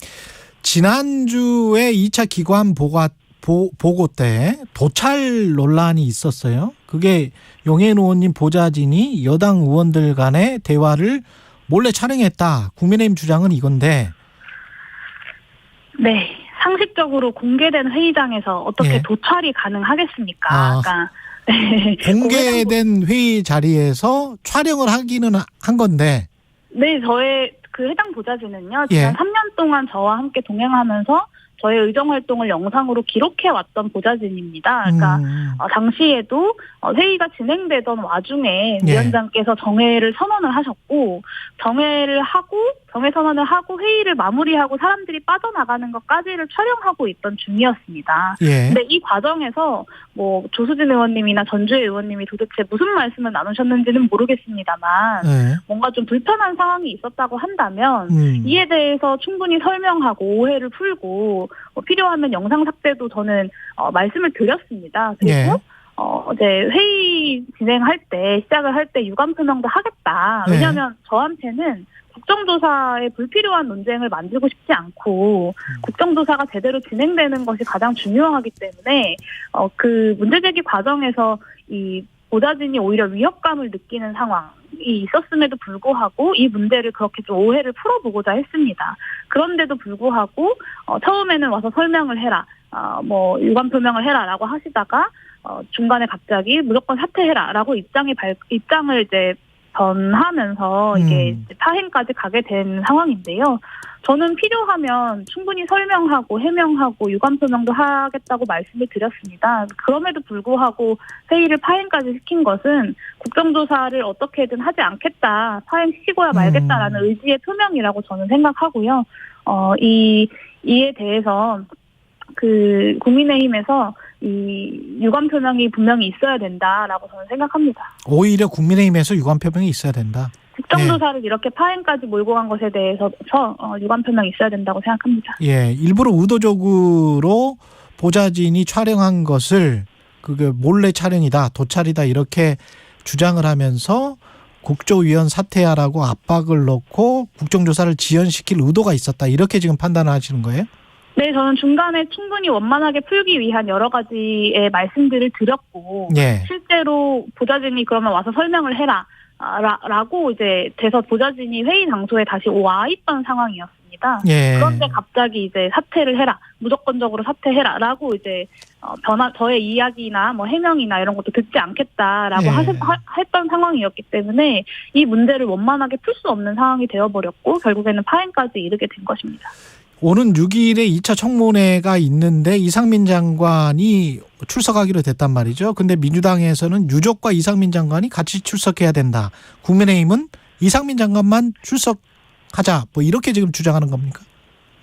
지난주에 2차 기관 보고 때 도찰 논란이 있었어요. 그게 용해인 의원님 보좌진이 여당 의원들 간의 대화를 몰래 촬영했다. 국민의힘 주장은 이건데. 네. 상식적으로 공개된 회의장에서 어떻게 도찰이 가능하겠습니까? 그러니까 공개된 회의 자리에서 촬영을 하기는 한 건데. 네, 저의 그 해당 보좌진은요. 지난 3년 동안 저와 함께 동행하면서 저의 의정 활동을 영상으로 기록해 왔던 보좌진입니다. 그러니까 당시에도 회의가 진행되던 와중에 위원장께서 정회를 선언을 하셨고 정회 선언을 하고 회의를 마무리하고 사람들이 빠져나가는 것까지를 촬영하고 있던 중이었습니다. 근데 이 과정에서 뭐 조수진 의원님이나 전주혜 의원님이 도대체 무슨 말씀을 나누셨는지는 모르겠습니다만 뭔가 좀 불편한 상황이 있었다고 한다면 이에 대해서 충분히 설명하고 오해를 풀고 필요하면 영상 삭제도 저는 말씀을 드렸습니다. 그리고 이제 회의 진행할 때 시작을 할 때 유감 표명도 하겠다. 왜냐하면 저한테는 국정조사에 불필요한 논쟁을 만들고 싶지 않고 국정조사가 제대로 진행되는 것이 가장 중요하기 때문에 그 문제제기 과정에서 이 보좌진이 오히려 위협감을 느끼는 상황이 있었음에도 불구하고 이 문제를 그렇게 좀 오해를 풀어보고자 했습니다. 그런데도 불구하고 처음에는 와서 설명을 해라, 뭐 유감 표명을 해라라고 하시다가 중간에 갑자기 무조건 사퇴해라라고 입장을 이제 변하면서 이게 파행까지 가게 된 상황인데요. 저는 필요하면 충분히 설명하고 해명하고 유감 표명도 하겠다고 말씀을 드렸습니다. 그럼에도 불구하고 회의를 파행까지 시킨 것은 국정조사를 어떻게든 하지 않겠다, 파행시키고야 말겠다라는 의지의 표명이라고 저는 생각하고요. 이에 대해서 그 국민의힘에서 이 유감 표명이 분명히 있어야 된다라고 저는 생각합니다. 오히려 국민의힘에서 유감 표명이 있어야 된다. 국정조사를 이렇게 파행까지 몰고 간 것에 대해서 유감 표명이 있어야 된다고 생각합니다. 일부러 의도적으로 보좌진이 촬영한 것을 그게 몰래 촬영이다, 도찰이다 이렇게 주장을 하면서 국조위원 사퇴하라고 압박을 넣고 국정조사를 지연시킬 의도가 있었다 이렇게 지금 판단을 하시는 거예요? 네, 저는 중간에 충분히 원만하게 풀기 위한 여러 가지의 말씀들을 드렸고 실제로 보좌진이 그러면 와서 설명을 해라 라고 이제 돼서 보좌진이 회의 장소에 다시 와 있던 상황이었습니다. 그런데 갑자기 이제 사퇴를 해라, 무조건적으로 사퇴해라라고 이제 저의 이야기나 뭐 해명이나 이런 것도 듣지 않겠다라고 했던 상황이었기 때문에 이 문제를 원만하게 풀 수 없는 상황이 되어버렸고 결국에는 파행까지 이르게 된 것입니다. 오는 6일에 2차 청문회가 있는데 이상민 장관이 출석하기로 됐단 말이죠. 근데 민주당에서는 유족과 이상민 장관이 같이 출석해야 된다. 국민의힘은 이상민 장관만 출석하자. 뭐 이렇게 지금 주장하는 겁니까?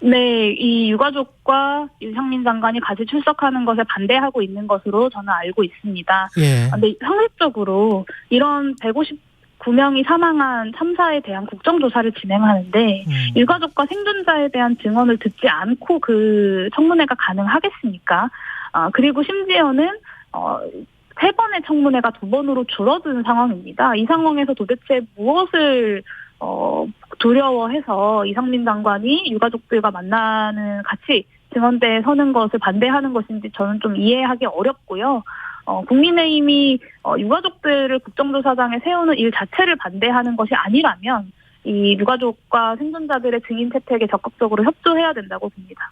네, 이 유가족과 이상민 장관이 같이 출석하는 것에 반대하고 있는 것으로 저는 알고 있습니다. 그런데 상식적으로 이런 159명이 사망한 참사에 대한 국정조사를 진행하는데 일가족과 생존자에 대한 증언을 듣지 않고 그 청문회가 가능하겠습니까? 그리고 심지어는 3번의 청문회가 2번으로 줄어든 상황입니다. 이 상황에서 도대체 무엇을 두려워해서 이상민 장관이 유가족들과 만나는 같이 증언대에 서는 것을 반대하는 것인지 저는 좀 이해하기 어렵고요. 국민의힘이 유가족들을 국정조사장에 세우는 일 자체를 반대하는 것이 아니라면 이 유가족과 생존자들의 증인 채택에 적극적으로 협조해야 된다고 봅니다.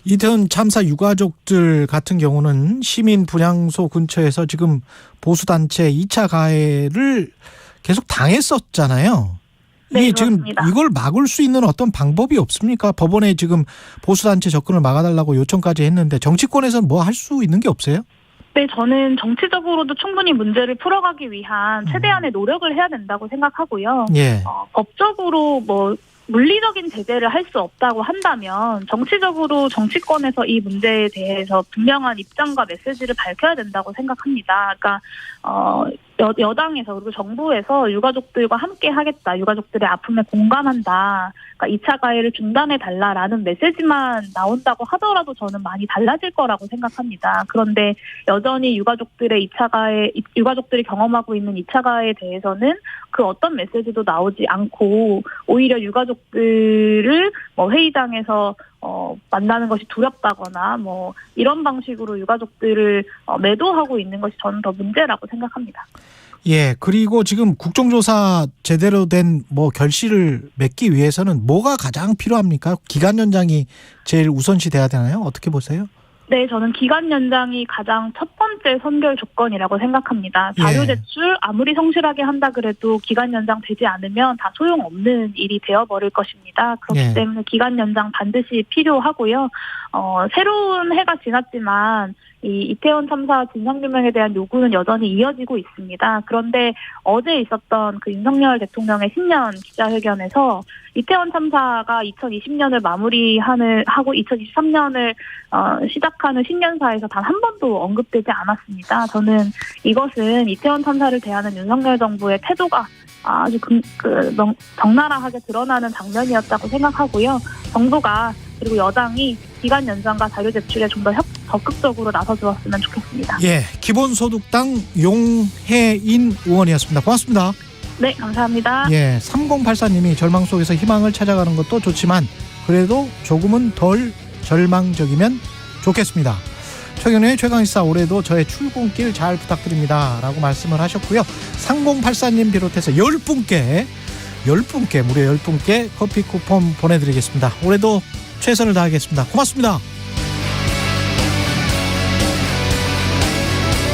이태원 참사 유가족들 같은 경우는 시민 분향소 근처에서 지금 보수단체 2차 가해를 계속 당했었잖아요. 네, 이게 지금 그렇습니다. 이걸 막을 수 있는 어떤 방법이 없습니까? 법원에 지금 보수단체 접근을 막아달라고 요청까지 했는데 정치권에서는 뭐 할 수 있는 게 없어요? 네, 저는 정치적으로도 충분히 문제를 풀어가기 위한 최대한의 노력을 해야 된다고 생각하고요. 예. 법적으로 물리적인 제재를 할 수 없다고 한다면 정치적으로 정치권에서 이 문제에 대해서 분명한 입장과 메시지를 밝혀야 된다고 생각합니다. 그러니까 여당에서 그리고 정부에서 유가족들과 함께 하겠다. 유가족들의 아픔에 공감한다. 그러니까 2차 가해를 중단해달라라는 메시지만 나온다고 하더라도 저는 많이 달라질 거라고 생각합니다. 그런데 여전히 유가족들이 경험하고 있는 2차 가해에 대해서는 그 어떤 메시지도 나오지 않고 오히려 유가족들을 회의장에서 만나는 것이 두렵다거나 이런 방식으로 유가족들을 매도하고 있는 것이 저는 더 문제라고 생각합니다. 예, 그리고 지금 국정조사 제대로 된 결실을 맺기 위해서는 뭐가 가장 필요합니까? 기간 연장이 제일 우선시 돼야 되나요? 어떻게 보세요? 네, 저는 기간 연장이 가장 첫 번째 선결 조건이라고 생각합니다. 자료 제출 아무리 성실하게 한다 그래도 기간 연장 되지 않으면 다 소용없는 일이 되어버릴 것입니다. 그렇기 때문에 기간 연장 반드시 필요하고요. 새로운 해가 지났지만 이 이태원 참사 진상규명에 대한 요구는 여전히 이어지고 있습니다. 그런데 어제 있었던 그 윤석열 대통령의 신년 기자회견에서 이태원 참사가 2020년을 마무리하고 2023년을 시작하는 신년사에서 단 한 번도 언급되지 않았습니다. 저는 이것은 이태원 참사를 대하는 윤석열 정부의 태도가 아주 적나라하게 드러나는 장면이었다고 생각하고요. 정부가 그리고 여당이 기간 연장과 자료 제출에 좀 더 적극적으로 나서주었으면 좋겠습니다. 예, 기본소득당 용혜인 의원이었습니다. 고맙습니다. 네, 감사합니다. 예, 3084님이 절망 속에서 희망을 찾아가는 것도 좋지만 그래도 조금은 덜 절망적이면 좋겠습니다. 최경영의 최강시사 올해도 저의 출근길 잘 부탁드립니다 라고 말씀을 하셨고요. 3084님 비롯해서 10분께 무려 10분께 커피 쿠폰 보내드리겠습니다. 올해도 최선을 다하겠습니다. 고맙습니다.